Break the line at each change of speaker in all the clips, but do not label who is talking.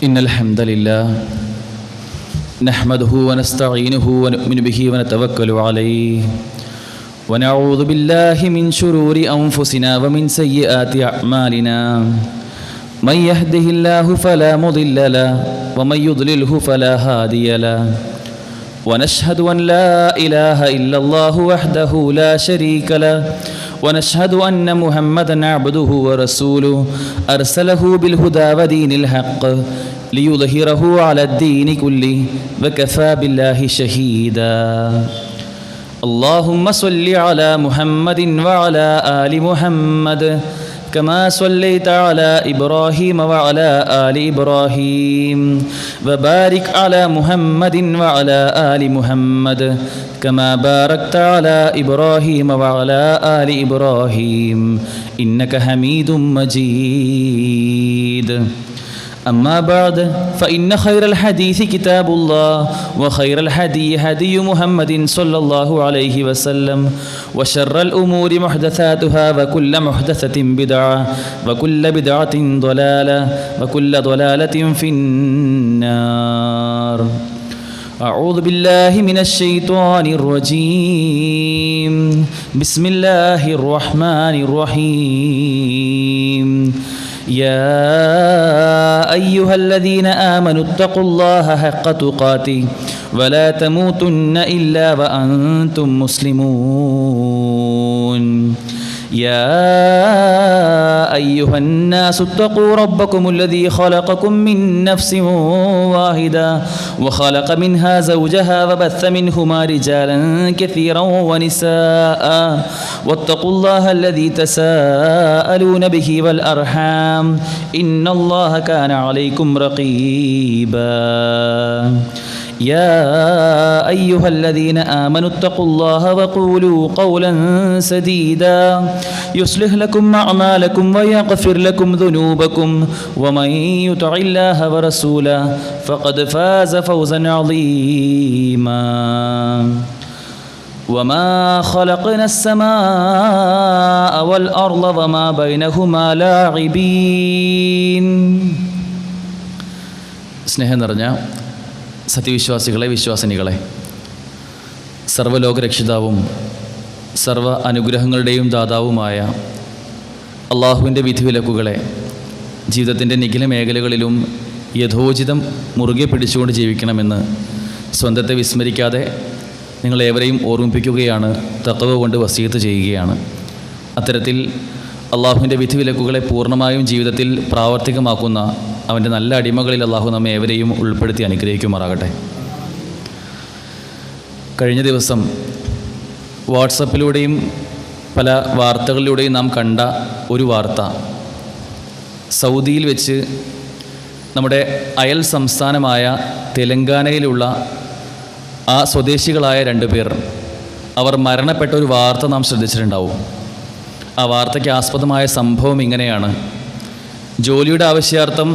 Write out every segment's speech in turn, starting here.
إن الحمد لله نحمده ونستعينه ونؤمن به ونتوكل عليه ونعوذ بالله من شرور أنفسنا ومن سيئات أعمالنا من يهده الله فلا مضل له ومن يضلله فلا هادي له ونشهد أن لا إله إلا الله وحده لا شريك له ونشهد أن محمدًا عبده ورسوله أرسله بالهدى ودين الحق ليظهره على الدين كله وكفى بالله شهيدا اللهم صل على محمد وعلى آل محمد كما صليت على إبراهيم وعلى آل إبراهيم وبارك على محمد وعلى آل محمد كما باركت على إبراهيم وعلى آل إبراهيم إنك حميد مجيد أما بعد فإن خير الحديث كتاب الله وخير الهدي هدي محمد صلى الله عليه وسلم وشر الأمور محدثاتها وكل محدثة بدعة وكل بدعة ضلالة وكل ضلالة في النار أعوذ بالله من الشيطان الرجيم بسم الله الرحمن الرحيم يا أيها الذين آمنوا اتقوا الله حق تقاته ولا تموتن إلا وأنتم مسلمون يا أيها الناس اتقوا ربكم الذي خلقكم من نفس واحدة وخلق منها زوجها وبث منهما رجالا كثيرا ونساء واتقوا الله الذي تساءلون به والأرحام إن الله كان عليكم رقيبا يا أيها الذين آمنوا اتقوا الله وقولوا قولا سديدا يصلح لكم أعمالكم ويغفر لكم ذنوبكم ومن يطع الله ورسوله فقد فاز فوزا عظيما وما خلقنا السماء والأرض وما بينهما لاعبين സ്നേഹം നിറഞ്ഞ സത്യവിശ്വാസികളെ, വിശ്വാസിനികളെ, സർവ്വലോകരക്ഷിതാവും സർവ്വ അനുഗ്രഹങ്ങളുടെയും ദാതാവുമായ അള്ളാഹുവിൻ്റെ വിധിവിലക്കുകളെ ജീവിതത്തിൻ്റെ നിഖില മേഖലകളിലും യഥോചിതം മുറുകെ പിടിച്ചുകൊണ്ട് ജീവിക്കണമെന്ന് സ്വന്തത്തെ വിസ്മരിക്കാതെ നിങ്ങളേവരെയും ഓർമ്മിപ്പിക്കുകയാണ്, തഖ്വ കൊണ്ട് വസിയത്ത് ചെയ്യുകയാണ്. അത്തരത്തിൽ അള്ളാഹുവിൻ്റെ വിധിവിലക്കുകളെ പൂർണ്ണമായും ജീവിതത്തിൽ പ്രാവർത്തികമാക്കുന്ന അവൻ്റെ നല്ല അടിമകളിൽ അള്ളാഹു നമ്മെ ഏവരെയും ഉൾപ്പെടുത്തി അനുഗ്രഹിക്കുമാറാകട്ടെ. കഴിഞ്ഞ ദിവസം വാട്സപ്പിലൂടെയും പല വാർത്തകളിലൂടെയും നാം കണ്ട ഒരു വാർത്ത, സൗദിയിൽ വെച്ച് നമ്മുടെ അയൽ സംസ്ഥാനമായ തെലങ്കാനയിലുള്ള ആ സ്വദേശികളായ 2 പേർ അവർ മരണപ്പെട്ട ഒരു വാർത്ത നാം ശ്രദ്ധിച്ചിട്ടുണ്ടാവും. ആ വാർത്തയ്ക്ക് ആസ്പദമായ സംഭവം ഇങ്ങനെയാണ്. ജോലിയുടെ ആവശ്യാർത്ഥം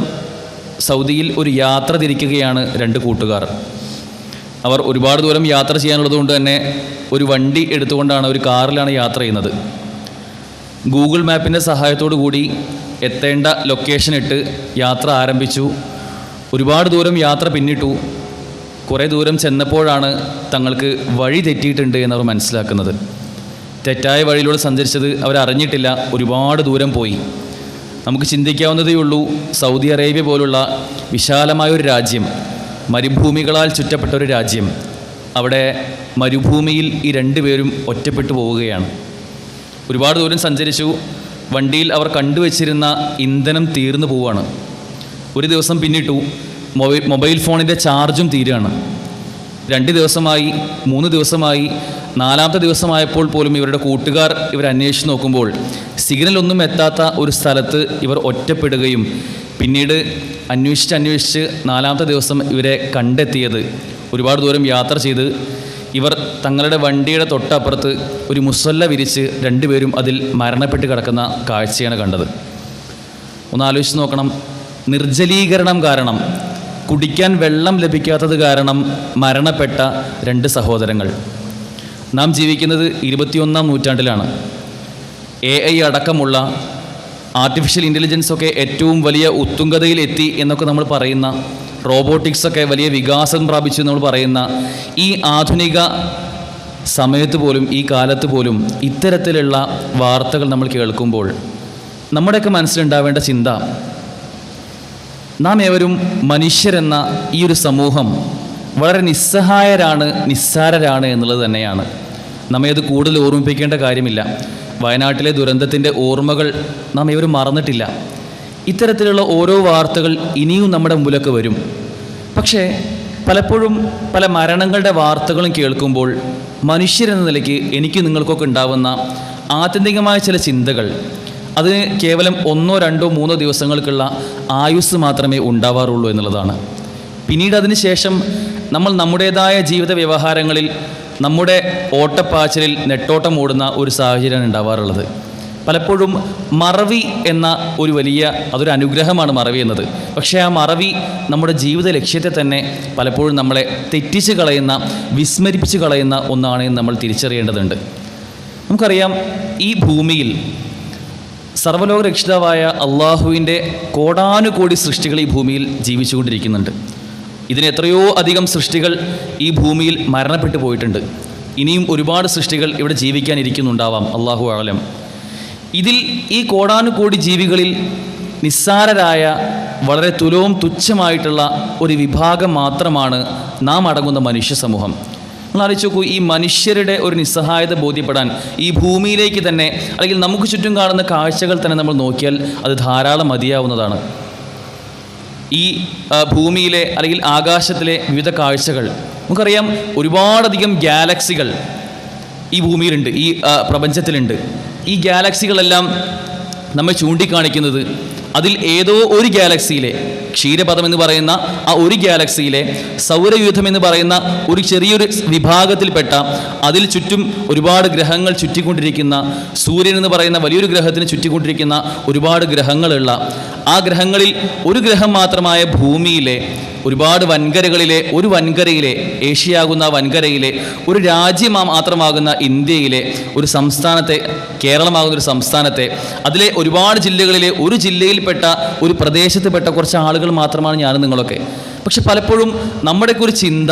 സൗദിയിൽ ഒരു യാത്ര തിരിക്കുകയാണ് 2 കൂട്ടുകാർ. അവർ ഒരുപാട് ദൂരം യാത്ര ചെയ്യാനുള്ളതുകൊണ്ട് തന്നെ ഒരു വണ്ടി എടുത്തുകൊണ്ടാണ്, ഒരു കാറിലാണ് യാത്ര ചെയ്യുന്നത്. ഗൂഗിൾ മാപ്പിൻ്റെ സഹായത്തോടു കൂടി എത്തേണ്ട ലൊക്കേഷൻ ഇട്ട് യാത്ര ആരംഭിച്ചു. ഒരുപാട് ദൂരം യാത്ര പിന്നിട്ടു. കുറേ ദൂരം ചെന്നപ്പോഴാണ് തങ്ങൾക്ക് വഴി തെറ്റിയിട്ടുണ്ട് എന്നവർ മനസ്സിലാക്കുന്നത്. തെറ്റായ വഴിയിലൂടെ സഞ്ചരിച്ചത് അവരറിഞ്ഞിട്ടില്ല. ഒരുപാട് ദൂരം പോയി. നമുക്ക് ചിന്തിക്കാവുന്നതേ ഉള്ളൂ, സൗദി അറേബ്യ പോലുള്ള വിശാലമായൊരു രാജ്യം, മരുഭൂമികളാൽ ചുറ്റപ്പെട്ട ഒരു രാജ്യം, അവിടെ മരുഭൂമിയിൽ ഈ 2 പേരും ഒറ്റപ്പെട്ടു പോവുകയാണ്. ഒരുപാട് ദൂരം സഞ്ചരിച്ചു. വണ്ടിയിൽ അവർ കണ്ടുവച്ചിരുന്ന ഇന്ധനം തീർന്നു പോവുകയാണ്. ഒരു ദിവസം പിന്നിട്ടു. മൊബൈൽ ഫോണിൻ്റെ ചാർജും തീരുകയാണ്. 2 ദിവസമായി, 3 ദിവസമായി. 4ാമത്തെ ദിവസമായപ്പോൾ പോലും ഇവരുടെ കൂട്ടുകാർ ഇവർ അന്വേഷിച്ച് നോക്കുമ്പോൾ സിഗ്നലൊന്നും എത്താത്ത ഒരു സ്ഥലത്ത് ഇവർ ഒറ്റപ്പെടുകയും പിന്നീട് അന്വേഷിച്ച് 4ാമത്തെ ദിവസം ഇവരെ കണ്ടെത്തിയത്, ഒരുപാട് ദൂരം യാത്ര ചെയ്ത് ഇവർ തങ്ങളുടെ വണ്ടിയുടെ തൊട്ടപ്പുറത്ത് ഒരു മുസല്ല വിരിച്ച് 2 പേരും അതിൽ മരണപ്പെട്ട് കിടക്കുന്ന കാഴ്ചയാണ് കണ്ടത്. ഒന്ന് ആലോചിച്ച് നോക്കണം. നിർജ്ജലീകരണം കാരണം, കുടിക്കാൻ വെള്ളം ലഭിക്കാത്തത് കാരണം മരണപ്പെട്ട 2 സഹോദരങ്ങൾ. നാം ജീവിക്കുന്നത് 21-ാം നൂറ്റാണ്ടിലാണ്. AI അടക്കമുള്ള ആർട്ടിഫിഷ്യൽ ഇൻ്റലിജൻസൊക്കെ ഏറ്റവും വലിയ ഉത്തുംഗതയിലെത്തി എന്നൊക്കെ നമ്മൾ പറയുന്ന, റോബോട്ടിക്സൊക്കെ വലിയ വികാസം പ്രാപിച്ചു നമ്മൾ പറയുന്ന ഈ ആധുനിക സമയത്ത് പോലും, ഈ കാലത്ത് പോലും ഇത്തരത്തിലുള്ള വാർത്തകൾ നമ്മൾ കേൾക്കുമ്പോൾ നമ്മുടെയൊക്കെ മനസ്സിലുണ്ടാവേണ്ട ചിന്ത, നാം ഏവരും മനുഷ്യരെന്ന ഈ ഒരു സമൂഹം വളരെ നിസ്സാരരാണ് എന്നുള്ളത് തന്നെയാണ്. നമ്മെ അത് കൂടുതൽ ഓർമ്മിപ്പിക്കേണ്ട കാര്യമില്ല. വയനാട്ടിലെ ദുരന്തത്തിൻ്റെ ഓർമ്മകൾ നാം ഏവരും മറന്നിട്ടില്ല. ഇത്തരത്തിലുള്ള ഓരോ വാർത്തകൾ ഇനിയും നമ്മുടെ മുമ്പിലൊക്കെ വരും. പക്ഷേ പലപ്പോഴും പല മരണങ്ങളുടെ വാർത്തകളും കേൾക്കുമ്പോൾ മനുഷ്യരെന്ന നിലയ്ക്ക് എനിക്ക് നിങ്ങൾക്കൊക്കെ ഉണ്ടാവുന്ന ആത്യന്തികമായ ചില ചിന്തകൾ, അതിന് കേവലം 1, 2, 3 ദിവസങ്ങൾക്കുള്ള ആയുസ് മാത്രമേ ഉണ്ടാവാറുള്ളൂ എന്നുള്ളതാണ്. പിന്നീട് അതിന് ശേഷം നമ്മൾ നമ്മുടേതായ ജീവിത വ്യവഹാരങ്ങളിൽ, നമ്മുടെ ഓട്ടപ്പാച്ചിലിൽ നെട്ടോട്ടം ഓടുന്ന ഒരു സാഹചര്യമാണ് ഉണ്ടാവാറുള്ളത്. പലപ്പോഴും മറവി എന്ന അതൊരു അനുഗ്രഹമാണ് മറവി എന്നത്. പക്ഷേ ആ മറവി നമ്മുടെ ജീവിത ലക്ഷ്യത്തെ തന്നെ പലപ്പോഴും നമ്മളെ തെറ്റിച്ച് കളയുന്ന, വിസ്മരിപ്പിച്ച് കളയുന്ന ഒന്നാണ് എന്ന് നമ്മൾ തിരിച്ചറിയേണ്ടതുണ്ട്. നമുക്കറിയാം, ഈ ഭൂമിയിൽ സർവ്വലോക രക്ഷിതാവായ അള്ളാഹുവിൻ്റെ കോടാനുകോടി സൃഷ്ടികൾ ഈ ഭൂമിയിൽ ജീവിച്ചുകൊണ്ടിരിക്കുന്നുണ്ട്. ഇതിന് എത്രയോ അധികം സൃഷ്ടികൾ ഈ ഭൂമിയിൽ മരണപ്പെട്ടു പോയിട്ടുണ്ട്. ഇനിയും ഒരുപാട് സൃഷ്ടികൾ ഇവിടെ ജീവിക്കാനിരിക്കുന്നുണ്ടാവാം, അള്ളാഹു ആലം. ഇതിൽ ഈ കോടാനുകോടി ജീവികളിൽ നിസ്സാരരായ, വളരെ തുച്ഛമായിട്ടുള്ള ഒരു വിഭാഗം മാത്രമാണ് നാം അടങ്ങുന്ന മനുഷ്യ സമൂഹം. നമ്മൾ ആലോചിച്ച് നോക്കൂ, ഈ മനുഷ്യരുടെ ഒരു നിസ്സഹായത ബോധ്യപ്പെടാൻ ഈ ഭൂമിയിലേക്ക് തന്നെ, അല്ലെങ്കിൽ നമുക്ക് ചുറ്റും കാണുന്ന കാഴ്ചകൾ തന്നെ നമ്മൾ നോക്കിയാൽ അത് ധാരാളം മതിയാവുന്നതാണ്. ഈ ഭൂമിയിലെ അല്ലെങ്കിൽ ആകാശത്തിലെ വിവിധ കാഴ്ചകൾ നമുക്കറിയാം. ഒരുപാടധികം ഗാലക്സികൾ ഈ ഭൂമിയിലുണ്ട്, ഈ പ്രപഞ്ചത്തിലുണ്ട്. ഈ ഗാലക്സികളെല്ലാം നമ്മെ ചൂണ്ടിക്കാണിക്കുന്നത് അതിൽ ഏതോ ഒരു ഗാലക്സിയിലെ, ക്ഷീരപഥം എന്ന് പറയുന്ന ആ ഒരു ഗാലക്സിയിലെ സൗരയൂഥം എന്ന് പറയുന്ന ഒരു ചെറിയൊരു വിഭാഗത്തിൽപ്പെട്ട, അതിൽ ചുറ്റും ഒരുപാട് ഗ്രഹങ്ങൾ ചുറ്റിക്കൊണ്ടിരിക്കുന്ന, സൂര്യൻ എന്ന് പറയുന്ന വലിയൊരു ഗ്രഹത്തിന് ചുറ്റിക്കൊണ്ടിരിക്കുന്ന ഒരുപാട് ഗ്രഹങ്ങളുള്ള, ആ ഗ്രഹങ്ങളിൽ ഒരു ഗ്രഹം മാത്രമായ ഭൂമിയിലെ ഒരുപാട് വൻകരകളിലെ ഒരു വൻകരയിലെ, ഏഷ്യയാകുന്ന വൻകരയിലെ ഒരു രാജ്യം മാത്രമാകുന്ന ഇന്ത്യയിലെ ഒരു സംസ്ഥാനത്തെ, കേരളമാകുന്ന ഒരു സംസ്ഥാനത്തെ, അതിലെ ഒരുപാട് ജില്ലകളിലെ ഒരു ജില്ലയിൽപ്പെട്ട ഒരു പ്രദേശത്തുപെട്ട കുറച്ച് ആളുകൾ മാത്രമാണ് ഞാനും നിങ്ങളൊക്കെ. പക്ഷെ പലപ്പോഴും നമ്മുടെയൊക്കെ ഒരു ചിന്ത,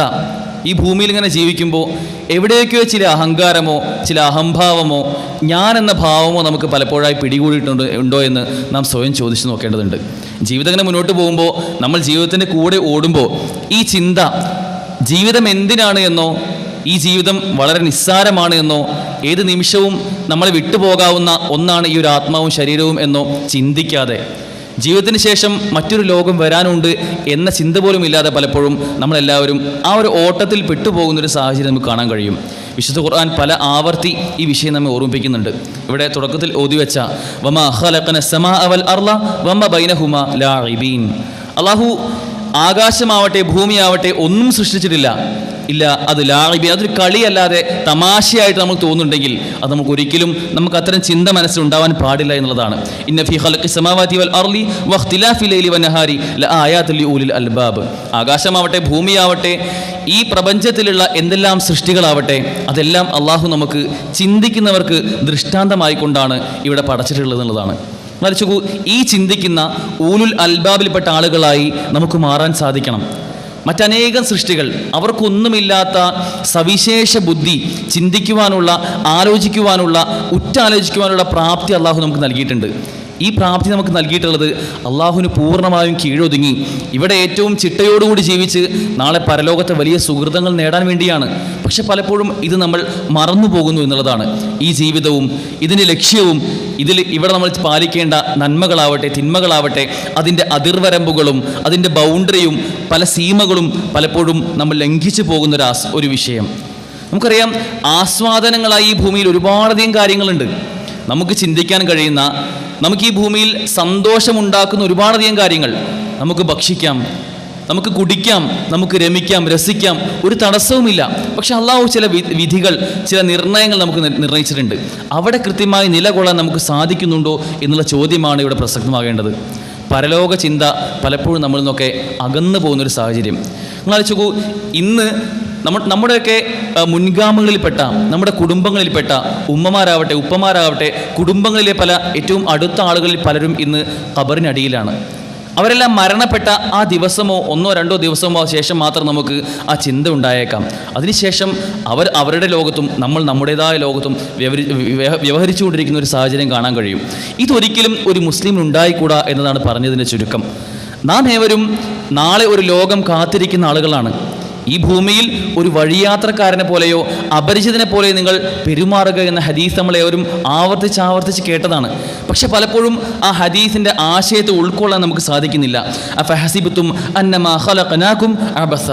ഈ ഭൂമിയിൽ ഇങ്ങനെ ജീവിക്കുമ്പോൾ എവിടെയൊക്കെയോ ചില അഹങ്കാരമോ ചില അഹംഭാവമോ ഞാൻ എന്ന ഭാവമോ നമുക്ക് പലപ്പോഴായി പിടികൂടിയിട്ടുണ്ടോ എന്ന് നാം സ്വയം ചോദിച്ചു നോക്കേണ്ടതുണ്ട്. ജീവിതം ഇങ്ങനെ മുന്നോട്ട് പോകുമ്പോൾ, നമ്മൾ ജീവിതത്തിൻ്റെ കൂടെ ഓടുമ്പോൾ ഈ ചിന്ത, ജീവിതം എന്തിനാണ് എന്നോ, ഈ ജീവിതം വളരെ നിസ്സാരമാണ് എന്നോ, ഏത് നിമിഷവും നമ്മളെ വിട്ടുപോകാവുന്ന ഒന്നാണ് ഈ ഒരു ആത്മാവും ശരീരവും എന്നോ ചിന്തിക്കാതെ, ജീവിതത്തിന് ശേഷം മറ്റൊരു ലോകം വരാനുണ്ട് എന്ന ചിന്ത പോലും ഇല്ലാതെ പലപ്പോഴും നമ്മളെല്ലാവരും ആ ഒരു ഓട്ടത്തിൽ പെട്ടുപോകുന്നൊരു സാഹചര്യം നമുക്ക് കാണാൻ കഴിയും. വിശുദ്ധ ഖുർആൻ പല ആവർത്തി ഈ വിഷയം നമ്മെ ഓർമ്മിപ്പിക്കുന്നുണ്ട്. ഇവിടെ തുടക്കത്തിൽ ഓതിവെച്ച വമാ ഖലഖന സമാഅ വൽ അർള വമാ ബൈനഹുമാ ലാഇബീൻ, അല്ലാഹു ആകാശമാവട്ടെ ഭൂമിയാവട്ടെ ഒന്നും സൃഷ്ടിച്ചിട്ടില്ല, ഇല്ല അത് ലാഇബി, അതൊരു കളിയല്ലാതെ തമാശയായിട്ട് നമുക്ക് തോന്നുന്നുണ്ടെങ്കിൽ അത് നമുക്ക് അത്തരം ചിന്ത മനസ്സിലുണ്ടാവാൻ പാടില്ല എന്നുള്ളതാണ്. ഇന്ന ഫീ ഖൽഖി സമാവാതി വൽ അർളി വഖ്തിലാഫി ലൈലി വന്നഹാരി ലആയാതുൽ ലിഉലിൽ അൽബാബ്, ആകാശമാവട്ടെ ഭൂമിയാവട്ടെ ഈ പ്രപഞ്ചത്തിലുള്ള എന്തെല്ലാം സൃഷ്ടികളാവട്ടെ അതെല്ലാം അള്ളാഹു നമുക്ക് ചിന്തിക്കുന്നവർക്ക് ദൃഷ്ടാന്തമായിക്കൊണ്ടാണ് ഇവിടെ പടച്ചിട്ടുള്ളത് എന്നുള്ളതാണ്. മറിച്ചു ഈ ചിന്തിക്കുന്ന ഊലുൽ അൽബാബിൽപ്പെട്ട ആളുകളായി നമുക്ക് മാറാൻ സാധിക്കണം. മറ്റനേകം സൃഷ്ടികൾ, അവർക്കൊന്നുമില്ലാത്ത സവിശേഷ ബുദ്ധി, ചിന്തിക്കുവാനുള്ള, ആലോചിക്കുവാനുള്ള, ഉറ്റാലോചിക്കുവാനുള്ള പ്രാപ്തി അള്ളാഹു നമുക്ക് നൽകിയിട്ടുണ്ട്. ഈ പ്രാപ്തി നമുക്ക് നൽകിയിട്ടുള്ളത് അള്ളാഹുവിന് പൂർണ്ണമായും കീഴൊതുങ്ങി ഇവിടെ ഏറ്റവും ചിട്ടയോടുകൂടി ജീവിച്ച് നാളെ പരലോകത്തെ വലിയ സുഹൃതങ്ങൾ നേടാൻ വേണ്ടിയാണ്. പക്ഷെ പലപ്പോഴും ഇത് നമ്മൾ മറന്നു പോകുന്നു എന്നുള്ളതാണ്. ഈ ജീവിതവും ഇതിൻ്റെ ലക്ഷ്യവും ഇവിടെ നമ്മൾ പാലിക്കേണ്ട നന്മകളാവട്ടെ തിന്മകളാവട്ടെ അതിൻ്റെ അതിർവരമ്പുകളും അതിൻ്റെ ബൗണ്ടറിയും പല സീമകളും പലപ്പോഴും നമ്മൾ ലംഘിച്ചു പോകുന്ന ഒരു വിഷയം. നമുക്കറിയാം, ആസ്വാദനങ്ങളായി ഈ ഭൂമിയിൽ ഒരുപാടധികം കാര്യങ്ങളുണ്ട്. നമുക്ക് ചിന്തിക്കാൻ കഴിയുന്ന, നമുക്ക് ഈ ഭൂമിയിൽ സന്തോഷമുണ്ടാക്കുന്ന ഒരുപാടധികം കാര്യങ്ങൾ നമുക്ക് ഭക്ഷിക്കാം, നമുക്ക് കുടിക്കാം, നമുക്ക് രമിക്കാം, രസിക്കാം, ഒരു തടസ്സവുമില്ല. പക്ഷെ അള്ളാഹു ചില വിധികൾ, ചില നിർണയങ്ങൾ നമുക്ക് നിർണയിച്ചിട്ടുണ്ട്. അവിടെ കൃത്യമായി നിലകൊള്ളാൻ നമുക്ക് സാധിക്കുന്നുണ്ടോ എന്നുള്ള ചോദ്യമാണ് ഇവിടെ പ്രസക്തമാകേണ്ടത്. പരലോക ചിന്ത പലപ്പോഴും നമ്മളിൽ നിന്നൊക്കെ അകന്നു പോകുന്നൊരു സാഹചര്യം. നിങ്ങൾ ആലോചിച്ച് നോക്കൂ, ഇന്ന് നമ്മുടെയൊക്കെ മുൻഗാമികളിൽപ്പെട്ട, നമ്മുടെ കുടുംബങ്ങളിൽപ്പെട്ട ഉമ്മമാരാവട്ടെ ഉപ്പമാരാവട്ടെ, കുടുംബങ്ങളിലെ പല ഏറ്റവും അടുത്ത ആളുകളിൽ പലരും ഇന്ന് ഖബറിനടിയിലാണ്. അവരെല്ലാം മരണപ്പെട്ട ആ ദിവസമോ 1-2 ദിവസമോ ശേഷം മാത്രം നമുക്ക് ആ ചിന്ത ഉണ്ടായേക്കാം. അതിനുശേഷം അവരുടെ ലോകത്തും നമ്മൾ നമ്മുടേതായ ലോകത്തും വ്യവഹരിച്ചുകൊണ്ടിരിക്കുന്ന ഒരു സാഹചര്യം കാണാൻ കഴിയും. ഇതൊരിക്കലും ഒരു മുസ്ലിമിന് ഉണ്ടായിക്കൂടാ എന്നതാണ് പറഞ്ഞതിൻ്റെ ചുരുക്കം. നാം ഏവരും നാളെ ഒരു ലോകം കാത്തിരിക്കുന്ന ആളുകളാണ്. ഈ ഭൂമിയിൽ ഒരു വഴിയാത്രക്കാരനെ പോലെയോ അപരിചിതനെ പോലെയോ നിങ്ങൾ പെരുമാറുക എന്ന ഹദീസ് നമ്മളേവരും ആവർത്തിച്ച് കേട്ടതാണ്. പക്ഷെ പലപ്പോഴും ആ ഹദീസിൻ്റെ ആശയത്തെ ഉൾക്കൊള്ളാൻ നമുക്ക് സാധിക്കുന്നില്ല. അഫഹസിബതും അന്നമാ ഖലഖനാകും അബസ.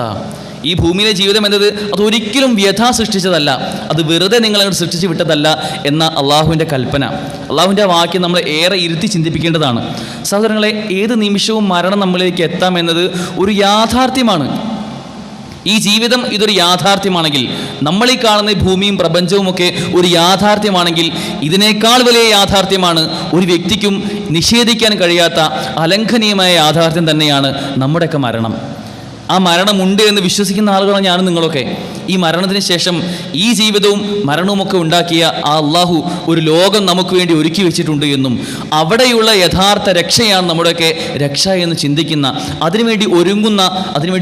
ഈ ഭൂമിയിലെ ജീവിതം എന്നത് അതൊരിക്കലും വ്യഥ സൃഷ്ടിച്ചതല്ല, അത് വെറുതെ നിങ്ങളങ്ങോട്ട് സൃഷ്ടിച്ച് വിട്ടതല്ല എന്ന അള്ളാഹുവിൻ്റെ കൽപ്പന, അള്ളാഹുവിൻ്റെ വാക്യം നമ്മളെ ഏറെ ഇരുത്തി ചിന്തിപ്പിക്കേണ്ടതാണ്. സഹോദരങ്ങളെ, ഏത് നിമിഷവും മരണം നമ്മളിലേക്ക് എത്താമെന്നത് ഒരു യാഥാർത്ഥ്യമാണ്. ഈ ജീവിതം ഇതൊരു യാഥാർത്ഥ്യമാണെങ്കിൽ, നമ്മളീ കാണുന്ന ഭൂമിയും പ്രപഞ്ചവുമൊക്കെ ഒരു യാഥാർത്ഥ്യമാണെങ്കിൽ, ഇതിനേക്കാൾ വലിയ യാഥാർത്ഥ്യമാണ് ഒരു വ്യക്തിക്കും നിഷേധിക്കാൻ കഴിയാത്ത അലംഘനീയമായ യാഥാർത്ഥ്യം തന്നെയാണ് നമ്മുടെയൊക്കെ മരണം. ആ മരണമുണ്ട് എന്ന് വിശ്വസിക്കുന്ന ആളുകളാണ് ഞാനും നിങ്ങളൊക്കെ. ഈ മരണത്തിന് ശേഷം ഈ ജീവിതവും മരണവുമൊക്കെ ഉണ്ടാക്കിയ ആ അള്ളാഹു ഒരു ലോകം നമുക്ക് വേണ്ടി ഒരുക്കി വെച്ചിട്ടുണ്ട് എന്നും അവിടെയുള്ള യഥാർത്ഥ രക്ഷയാണ് നമ്മുടെയൊക്കെ രക്ഷ എന്ന് ചിന്തിക്കുന്ന, അതിനുവേണ്ടി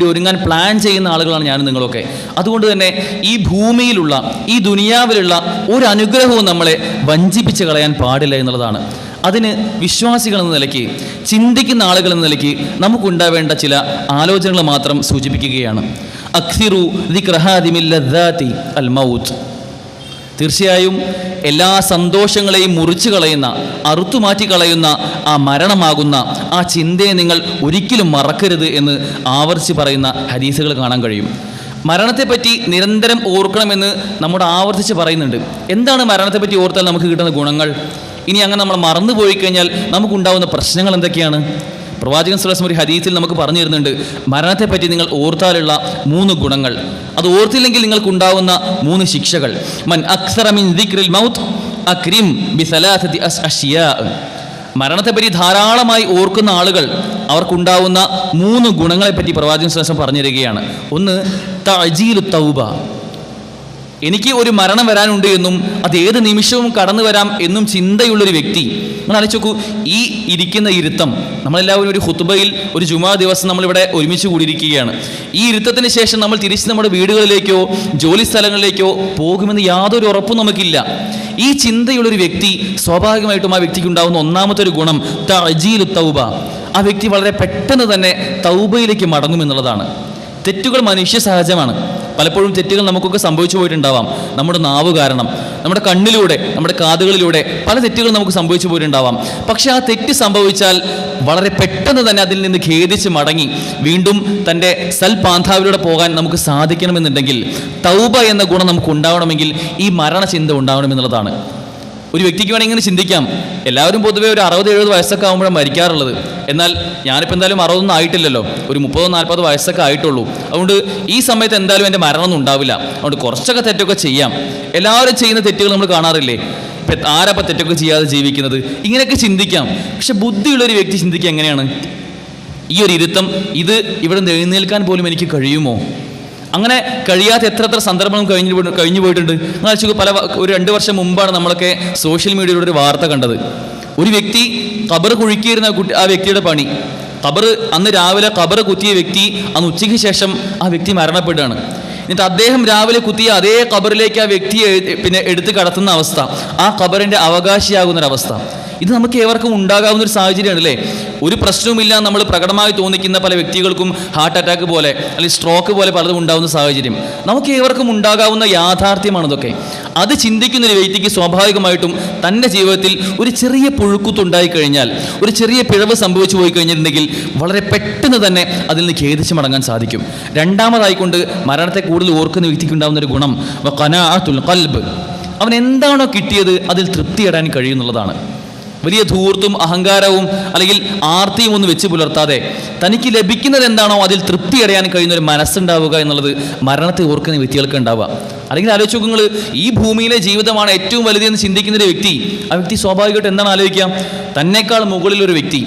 ഒരുങ്ങാൻ പ്ലാൻ ചെയ്യുന്ന ആളുകളാണ് ഞാനും നിങ്ങളൊക്കെ. അതുകൊണ്ട് തന്നെ ഈ ഭൂമിയിലുള്ള, ഈ ദുനിയാവിലുള്ള ഒരു അനുഗ്രഹവും നമ്മളെ വഞ്ചിപ്പിച്ച് കളയാൻ പാടില്ല എന്നുള്ളതാണ്. അതിന് വിശ്വാസികൾ എന്ന നിലയ്ക്ക്, ചിന്തിക്കുന്ന ആളുകൾ എന്ന നിലയ്ക്ക് നമുക്കുണ്ടാവേണ്ട ചില ആലോചനകൾ മാത്രം സൂചിപ്പിക്കുകയാണ്. അക്സിറു ദിക്റ ഹാദിമിൽ ലദ്ദാതി അൽ മൗത്ത്. തീർച്ചയായും എല്ലാ സന്തോഷങ്ങളെയും മുറിച്ചു കളയുന്ന, അറുത്തുമാറ്റി കളയുന്ന ആ മരണമാകുന്ന ആ ചിന്തയെ നിങ്ങൾ ഒരിക്കലും മറക്കരുത് എന്ന് ആവർത്തിച്ച് പറയുന്ന ഹദീസുകൾ കാണാൻ കഴിയും. മരണത്തെപ്പറ്റി നിരന്തരം ഓർക്കണമെന്ന് നമ്മുടെ ആവർത്തിച്ച് പറയുന്നുണ്ട്. എന്താണ് മരണത്തെപ്പറ്റി ഓർത്താൽ നമുക്ക് കിട്ടുന്ന ഗുണങ്ങൾ? ഇനി അങ്ങനെ നമ്മൾ മറന്നുപോയി കഴിഞ്ഞാൽ നമുക്കുണ്ടാകുന്ന പ്രശ്നങ്ങൾ എന്തൊക്കെയാണ്? പ്രവാചകൻ സ്വല്ലല്ലാഹു അലൈഹി വസല്ലം ഒരു ഹദീസിൽ നമുക്ക് പറഞ്ഞു തരുന്നുണ്ട്, മരണത്തെപ്പറ്റി നിങ്ങൾ ഓർത്താലുള്ള 3 ഗുണങ്ങൾ. അത് ഓർത്തില്ലെങ്കിൽ നിങ്ങൾക്കുണ്ടാവുന്ന 3 ശിക്ഷകൾ. മൻ അക്സറ മിൻ ദിക്റിൽ മൗത്ത് അക്രിം ബിസലാസതി അഷ്യാ. മരണത്തെപ്പറ്റി ധാരാളമായി ഓർക്കുന്ന ആളുകൾ അവർക്കുണ്ടാവുന്ന 3 ഗുണങ്ങളെപ്പറ്റി പ്രവാചകൻ സ്വല്ലല്ലാഹു അലൈഹി വസല്ലം പറഞ്ഞു തരികയാണ്. ഒന്ന്, തഅജീലു തൗബ. എനിക്ക് ഒരു മരണം വരാനുണ്ട് എന്നും അത് ഏത് നിമിഷവും കടന്നു വരാം എന്നും ചിന്തയുള്ളൊരു വ്യക്തി, നിങ്ങൾ ആലോചിച്ച് നോക്കൂ. ഈ ഇരിക്കുന്ന ഇരുത്തം, നമ്മളെല്ലാവരും ഒരു ഖുത്ബയിൽ ഒരു ജുമാ ദിവസം നമ്മളിവിടെ ഒരുമിച്ച് കൂടിയിരിക്കുകയാണ്. ഈ ഇരുത്തത്തിന് ശേഷം നമ്മൾ തിരിച്ച് നമ്മുടെ വീടുകളിലേക്കോ ജോലി സ്ഥലങ്ങളിലേക്കോ പോകുമെന്ന് യാതൊരു ഉറപ്പും നമുക്കില്ല. ഈ ചിന്തയുള്ളൊരു വ്യക്തി, സ്വാഭാവികമായിട്ടും ആ വ്യക്തിക്ക് ഉണ്ടാകുന്ന ഒന്നാമത്തെ ഒരു ഗുണം തഅജീലു തൗബ. ആ വ്യക്തി വളരെ പെട്ടെന്ന് തന്നെ തൗബയിലേക്ക് മടങ്ങുമെന്നുള്ളതാണ്. തെറ്റുകൾ മനുഷ്യ സഹജമാണ്. പലപ്പോഴും തെറ്റുകൾ നമുക്കൊക്കെ സംഭവിച്ചു പോയിട്ടുണ്ടാവാം. നമ്മുടെ നാവ് കാരണം, നമ്മുടെ കണ്ണിലൂടെ, നമ്മുടെ കാതുകളിലൂടെ പല തെറ്റുകൾ നമുക്ക് സംഭവിച്ചു പോയിട്ടുണ്ടാവാം. പക്ഷെ ആ തെറ്റ് സംഭവിച്ചാൽ വളരെ പെട്ടെന്ന് തന്നെ അതിൽ നിന്ന് ഖേദിച്ച് മടങ്ങി വീണ്ടും തൻ്റെ സൽപാന്താവിലൂടെ പോകാൻ നമുക്ക് സാധിക്കണമെന്നുണ്ടെങ്കിൽ, തൗബ എന്ന ഗുണം നമുക്ക് ഉണ്ടാവണമെങ്കിൽ ഈ മരണചിന്ത ഉണ്ടാവണമെന്നുള്ളതാണ്. ഒരു വ്യക്തിക്ക് വേണമെങ്കിൽ ഇങ്ങനെ ചിന്തിക്കാം, എല്ലാവരും പൊതുവേ ഒരു 60-70 വയസ്സൊക്കെ ആകുമ്പോഴാണ് മരിക്കാറുള്ളത്. എന്നാൽ ഞാനിപ്പോൾ എന്തായാലും 60 ആയിട്ടില്ലല്ലോ, ഒരു 30-40 വയസ്സൊക്കെ ആയിട്ടുള്ളൂ. അതുകൊണ്ട് ഈ സമയത്ത് എന്തായാലും എൻ്റെ മരണമൊന്നും ഉണ്ടാവില്ല. അതുകൊണ്ട് കുറച്ചൊക്കെ തെറ്റൊക്കെ ചെയ്യാം. എല്ലാവരും ചെയ്യുന്ന തെറ്റുകൾ നമ്മൾ കാണാറില്ലേ? ഇപ്പം ആരപ്പം തെറ്റൊക്കെ ചെയ്യാതെ ജീവിക്കുന്നത്? ഇങ്ങനെയൊക്കെ ചിന്തിക്കാം. പക്ഷെ ബുദ്ധിയുള്ളൊരു വ്യക്തി ചിന്തിക്കുക എങ്ങനെയാണ്? ഈ ഒരു ഇരുത്തം, ഇത് ഇവിടെ നിന്ന് എഴുന്നേൽക്കാൻ പോലും എനിക്ക് കഴിയുമോ? അങ്ങനെ കഴിയാത്ത എത്ര സന്ദർഭങ്ങളും കഴിഞ്ഞു പോയിട്ടുണ്ട്. ഒരു 2 വർഷം മുമ്പാണ് നമ്മളൊക്കെ സോഷ്യൽ മീഡിയയിലൂടെ ഒരു വാർത്ത കണ്ടത്. ഒരു വ്യക്തി ഖബർ കുഴിക്കിയിരുന്ന ആ വ്യക്തിയുടെ പണി, അന്ന് രാവിലെ ഖബർ കുത്തിയ വ്യക്തി അന്ന് ഉച്ചയ്ക്ക് ശേഷം ആ വ്യക്തി മരണപ്പെടുകയാണ്. എന്നിട്ട് അദ്ദേഹം രാവിലെ കുത്തിയ അതേ ഖബറിലേക്ക് ആ വ്യക്തിയെ എടുത്ത് കടത്തുന്ന അവസ്ഥ, ആ ഖബറിൻ്റെ അവകാശിയാകുന്നൊരവസ്ഥ, ഇത് നമുക്ക് ഏവർക്കും ഉണ്ടാകാവുന്ന ഒരു സാഹചര്യമാണ് അല്ലേ? ഒരു പ്രശ്നവുമില്ല നമ്മൾ പ്രകടമായി തോന്നിക്കുന്ന പല വ്യക്തികൾക്കും ഹാർട്ട് അറ്റാക്ക് പോലെ അല്ലെങ്കിൽ സ്ട്രോക്ക് പോലെ പലതും ഉണ്ടാകുന്ന സാഹചര്യം നമുക്ക് ഏവർക്കും ഉണ്ടാകാവുന്ന യാഥാർത്ഥ്യമാണ് ഇതൊക്കെ. അത് ചിന്തിക്കുന്ന ഒരു വ്യക്തിക്ക് സ്വാഭാവികമായിട്ടും തൻ്റെ ജീവിതത്തിൽ ഒരു ചെറിയ പുഴുക്കുത്തുണ്ടായി കഴിഞ്ഞാൽ, ഒരു ചെറിയ പിഴവ് സംഭവിച്ചു പോയി കഴിഞ്ഞിട്ടുണ്ടെങ്കിൽ വളരെ പെട്ടെന്ന് തന്നെ അതിൽ നിന്ന് ഖേദിച്ച് മടങ്ങാൻ സാധിക്കും. രണ്ടാമതായിക്കൊണ്ട് മരണത്തെ കൂടുതൽ ഓർക്കുന്ന വ്യക്തിക്ക് ഉണ്ടാകുന്ന ഒരു ഗുണം ഖനാഅത്തുൽ ഖൽബ്. അവൻ എന്താണോ കിട്ടിയത് അതിൽ തൃപ്തിയിടാൻ കഴിയുന്നുള്ളതാണ്. വലിയ ധൂർത്തും അഹങ്കാരവും അല്ലെങ്കിൽ ആർത്തിയും ഒന്നും വെച്ച് പുലർത്താതെ തനിക്ക് ലഭിക്കുന്നത് എന്താണോ അതിൽ തൃപ്തി അടയാൻ കഴിയുന്ന ഒരു മനസ്സുണ്ടാവുക എന്നുള്ളത് മരണത്തെ ഓർക്കുന്ന വ്യക്തികൾക്ക് ഉണ്ടാവുക. അല്ലെങ്കിൽ ആലോചിച്ച് നോക്കുക, ഈ ഭൂമിയിലെ ജീവിതമാണ് ഏറ്റവും വലുതെന്ന് ചിന്തിക്കുന്ന ഒരു വ്യക്തി, ആ വ്യക്തി സ്വാഭാവികമായിട്ട് എന്താണ് ആലോചിക്കുക? തന്നേക്കാൾ മുകളിലൊരു വ്യക്തി,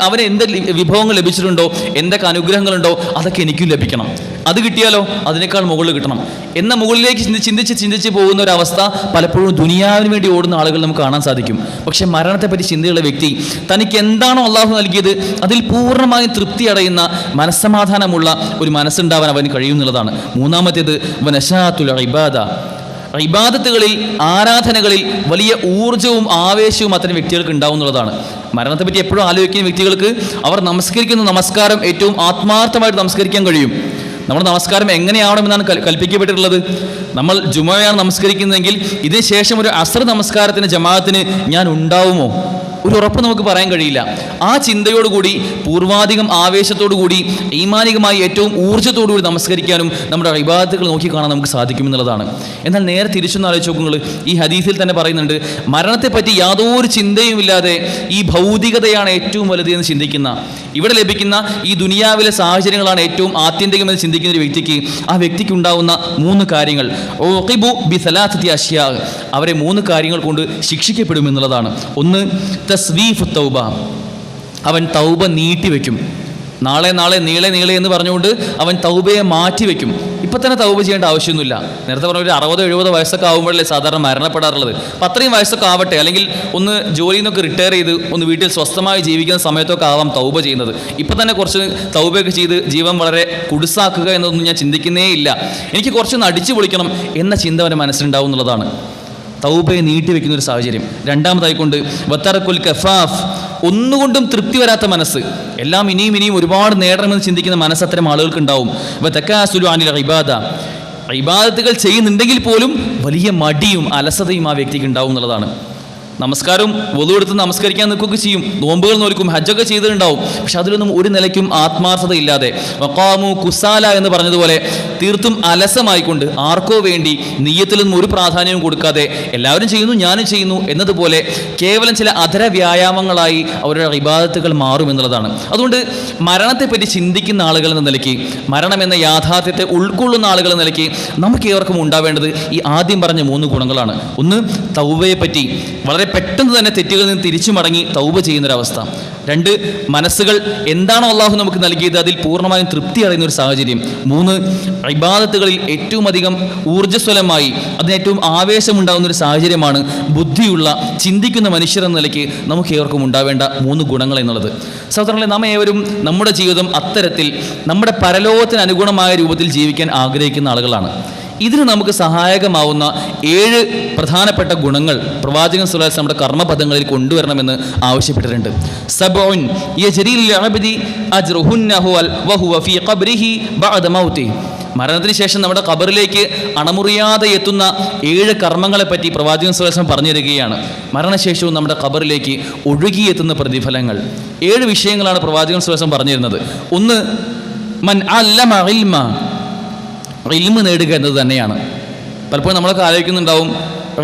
അവന് എന്ത് വിഭവങ്ങൾ ലഭിച്ചിട്ടുണ്ടോ, എന്തൊക്കെ അനുഗ്രഹങ്ങളുണ്ടോ അതൊക്കെ എനിക്കും ലഭിക്കണം. അത് കിട്ടിയാലോ അതിനേക്കാൾ മുകളിൽ കിട്ടണം എന്ന മുകളിലേക്ക് ചിന്തിച്ച് പോകുന്ന ഒരു അവസ്ഥ പലപ്പോഴും ദുനിയാവിന് വേണ്ടി ഓടുന്ന ആളുകൾ നമുക്ക് കാണാൻ സാധിക്കും. പക്ഷെ മരണത്തെപ്പറ്റി ചിന്തയുള്ള വ്യക്തി തനിക്ക് എന്താണോ അള്ളാഹു നൽകിയത് അതിൽ പൂർണ്ണമായും തൃപ്തി അടയുന്ന മനസ്സമാധാനമുള്ള ഒരു മനസ്സുണ്ടാവാൻ അവന് കഴിയുന്നുള്ളതാണ്. മൂന്നാമത്തേത് വനശാത്തുൽ ഇബാദ, ഇബാദത്തുകളിൽ ആരാധനകളിൽ വലിയ ഊർജ്ജവും ആവേശവും അത്തരം വ്യക്തികൾക്ക് ഉണ്ടാവുന്നതാണ്. മരണത്തെപ്പറ്റി എപ്പോഴും ആലോചിക്കുന്ന വ്യക്തികൾക്ക് അവർ നമസ്കരിക്കുന്ന നമസ്കാരം ഏറ്റവും ആത്മാർത്ഥമായിട്ട് നമസ്കരിക്കാൻ കഴിയും. നമ്മുടെ നമസ്കാരം എങ്ങനെയാവണമെന്നാണ് കൽപ്പിക്കപ്പെട്ടിട്ടുള്ളത്. നമ്മൾ ജുമയാണ് നമസ്കരിക്കുന്നതെങ്കിൽ ഇതിന് ശേഷം ഒരു അസ്ർ നമസ്കാരത്തിന് ജമാഅത്തിന് ഞാൻ ഉണ്ടാവുമോ? ഒരു ഉറപ്പ് നമുക്ക് പറയാൻ കഴിയില്ല. ആ ചിന്തയോടുകൂടി പൂർവാധികം ആവേശത്തോടുകൂടി ഈമാനികമായി ഏറ്റവും ഊർജ്ജത്തോടുകൂടി നമസ്കരിക്കാനും നമ്മുടെ ഇബാദത്തുകൾ നോക്കിക്കാണാൻ നമുക്ക് സാധിക്കുമെന്നുള്ളതാണ്. എന്നാൽ നേരെ തിരിച്ചൊന്ന് ആലോചിച്ച് നോക്കുമ്പോൾ ഈ ഹദീസിൽ തന്നെ പറയുന്നുണ്ട്, മരണത്തെപ്പറ്റി യാതൊരു ചിന്തയും ഇല്ലാതെ ഈ ഭൗതികതയാണ് ഏറ്റവും വലുത് എന്ന് ചിന്തിക്കുന്ന, ഇവിടെ ലഭിക്കുന്ന ഈ ദുനിയാവിലെ സാഹചര്യങ്ങളാണ് ഏറ്റവും ആത്യന്തികമെന്ന് ചിന്തിക്കുന്ന ഒരു വ്യക്തിക്ക്, ആ വ്യക്തിക്ക് ഉണ്ടാവുന്ന 3 കാര്യങ്ങൾ അവരെ 3 കാര്യങ്ങൾ കൊണ്ട് ശിക്ഷിക്കപ്പെടുമെന്നുള്ളതാണ്. ഒന്ന്, തസ്വീഫ് തൗബ, അവൻ തൗബ നീട്ടിവെക്കും. നാളെ നീളെ എന്ന് പറഞ്ഞുകൊണ്ട് അവൻ തൗബയെ മാറ്റിവെക്കും. ഇപ്പം തന്നെ തൗബ ചെയ്യേണ്ട ആവശ്യമൊന്നുമില്ല. നേരത്തെ പറഞ്ഞ ഒരു 60-70 വയസ്സൊക്കെ ആകുമ്പോഴല്ലേ സാധാരണ മരണപ്പെടാറുള്ളത്. അപ്പം അത്രയും വയസ്സൊക്കെ ആവട്ടെ, അല്ലെങ്കിൽ ഒന്ന് ജോലിയിൽ നിന്നൊക്കെ റിട്ടയർ ചെയ്ത് ഒന്ന് വീട്ടിൽ സ്വസ്ഥമായി ജീവിക്കുന്ന സമയത്തൊക്കെ ആവാം തൗബ ചെയ്യുന്നത്. ഇപ്പം തന്നെ കുറച്ച് തൗബയൊക്കെ ചെയ്ത് ജീവൻ വളരെ കുടുസാക്കുക എന്നതൊന്നും ഞാൻ ചിന്തിക്കുന്നേ ഇല്ല. എനിക്ക് കുറച്ചൊന്ന് അടിച്ചു പൊളിക്കണം എന്ന ചിന്ത അവൻ്റെ മനസ്സിലുണ്ടാവും എന്നുള്ളതാണ്. തൗബയെ നീട്ടിവെക്കുന്ന ഒരു സാഹചര്യം. രണ്ടാമതായിക്കൊണ്ട് വത്തറക്കുൽ കഫാഫ്, ഒന്നുകൊണ്ടും തൃപ്തി വരാത്ത മനസ്സ്, എല്ലാം ഇനിയും ഒരുപാട് നേടണമെന്ന് ചിന്തിക്കുന്ന മനസ്സ് അത്തരം ആളുകൾക്ക് ഉണ്ടാവും. വതകാസുലു അനിൽ ഇബാദ, ഇബാദത്തുകൾ ചെയ്യുന്നുണ്ടെങ്കിൽ പോലും വലിയ മടിയും അലസതയും ആ വ്യക്തിക്ക് ഉണ്ടാവും എന്നുള്ളതാണ്. നമസ്കാരം വധു എടുത്ത് നമസ്കരിക്കാൻ നിൽക്കുകയൊക്കെ ചെയ്യും, നോമ്പുകൾ നോക്കും, ഹജ്ജൊക്കെ ചെയ്തിട്ടുണ്ടാവും. പക്ഷെ അതിലൊന്നും ഒരു നിലയ്ക്കും ആത്മാർത്ഥത ഇല്ലാതെ വഖാമു കുസാല എന്ന് പറഞ്ഞതുപോലെ തീർത്തും അലസമായിക്കൊണ്ട് ആർക്കോ വേണ്ടി നിയ്യത്തിലൊന്നും ഒരു പ്രാധാന്യവും കൊടുക്കാതെ എല്ലാവരും ചെയ്യുന്നു ഞാനും ചെയ്യുന്നു എന്നതുപോലെ കേവലം ചില അധര വ്യായാമങ്ങളായി അവരുടെ ഇബാദത്തുകൾ മാറും എന്നുള്ളതാണ്. അതുകൊണ്ട് മരണത്തെപ്പറ്റി ചിന്തിക്കുന്ന ആളുകൾ എന്ന നിലയ്ക്ക്, മരണം എന്ന യാഥാർത്ഥ്യത്തെ ഉൾക്കൊള്ളുന്ന ആളുകൾ എന്ന നിലയ്ക്ക് നമുക്ക് ഏവർക്കും ഉണ്ടാവേണ്ടത് ഈ ആദ്യം പറഞ്ഞ 3 ഗുണങ്ങളാണ്. ഒന്ന്, തൗബയെപ്പറ്റി വളരെ പെട്ടെന്ന് തന്നെ തെറ്റുകളിൽ നിന്ന് തിരിച്ചു മടങ്ങി തൗബ ചെയ്യുന്നൊരവസ്ഥ. 2, മനസ്സുകൾ എന്താണോ അള്ളാഹു നമുക്ക് നൽകിയത് അതിൽ പൂർണ്ണമായും തൃപ്തി അടയുന്ന ഒരു സാഹചര്യം. 3, ഇബാദത്തുകളിൽ ഏറ്റവും അധികം ഊർജ്ജസ്വലമായി അതിന് ഏറ്റവും ആവേശമുണ്ടാകുന്ന ഒരു സാഹചര്യമാണ് ബുദ്ധിയുള്ള ചിന്തിക്കുന്ന മനുഷ്യർ എന്ന നിലയ്ക്ക് നമുക്ക് ഏവർക്കും ഉണ്ടാവേണ്ട 3 ഗുണങ്ങൾ എന്നുള്ളത്. സഹോദരങ്ങളെ, നാം ഏവരും നമ്മുടെ ജീവിതം അത്തരത്തിൽ നമ്മുടെ പരലോകത്തിന് അനുഗുണമായ രൂപത്തിൽ ജീവിക്കാൻ ആഗ്രഹിക്കുന്ന ആളുകളാണ്. ഇതിന് നമുക്ക് സഹായകമാവുന്ന 7 പ്രധാനപ്പെട്ട ഗുണങ്ങൾ പ്രവാചകൻ സ്വല്ലല്ലാഹു അലൈഹി വസല്ലം നമ്മുടെ കർമ്മപദങ്ങളിൽ കൊണ്ടുവരണമെന്ന് ആവശ്യപ്പെട്ടിട്ടുണ്ട്. സബഉൻ യജ്രീൽ അബ്ദി അജ്റുഹുന്നഹു വഹുവ ഫീ ഖബ്രിഹി ബഅദ മൗതി, മരണത്തിന് ശേഷം നമ്മുടെ ഖബറിലേക്ക് അണമുറിയാതെ എത്തുന്ന 7 കർമ്മങ്ങളെപ്പറ്റി പ്രവാചകൻ സ്വല്ലല്ലാഹു അലൈഹി വസല്ലം പറഞ്ഞു തരികയാണ്. മരണശേഷവും നമ്മുടെ ഖബറിലേക്ക് ഒഴുകിയെത്തുന്ന പ്രതിഫലങ്ങൾ 7 വിഷയങ്ങളാണ് പ്രവാചകൻ സ്വല്ലല്ലാഹു അലൈഹി വസല്ലം പറഞ്ഞിരുന്നത്. ഒന്ന്, മൻ അല്ലമ ഇൽമ, ഇൽമ നേടുക എന്നത് തന്നെയാണ്. പലപ്പോഴും നമ്മളൊക്കെ ആലോചിക്കുന്നുണ്ടാവും,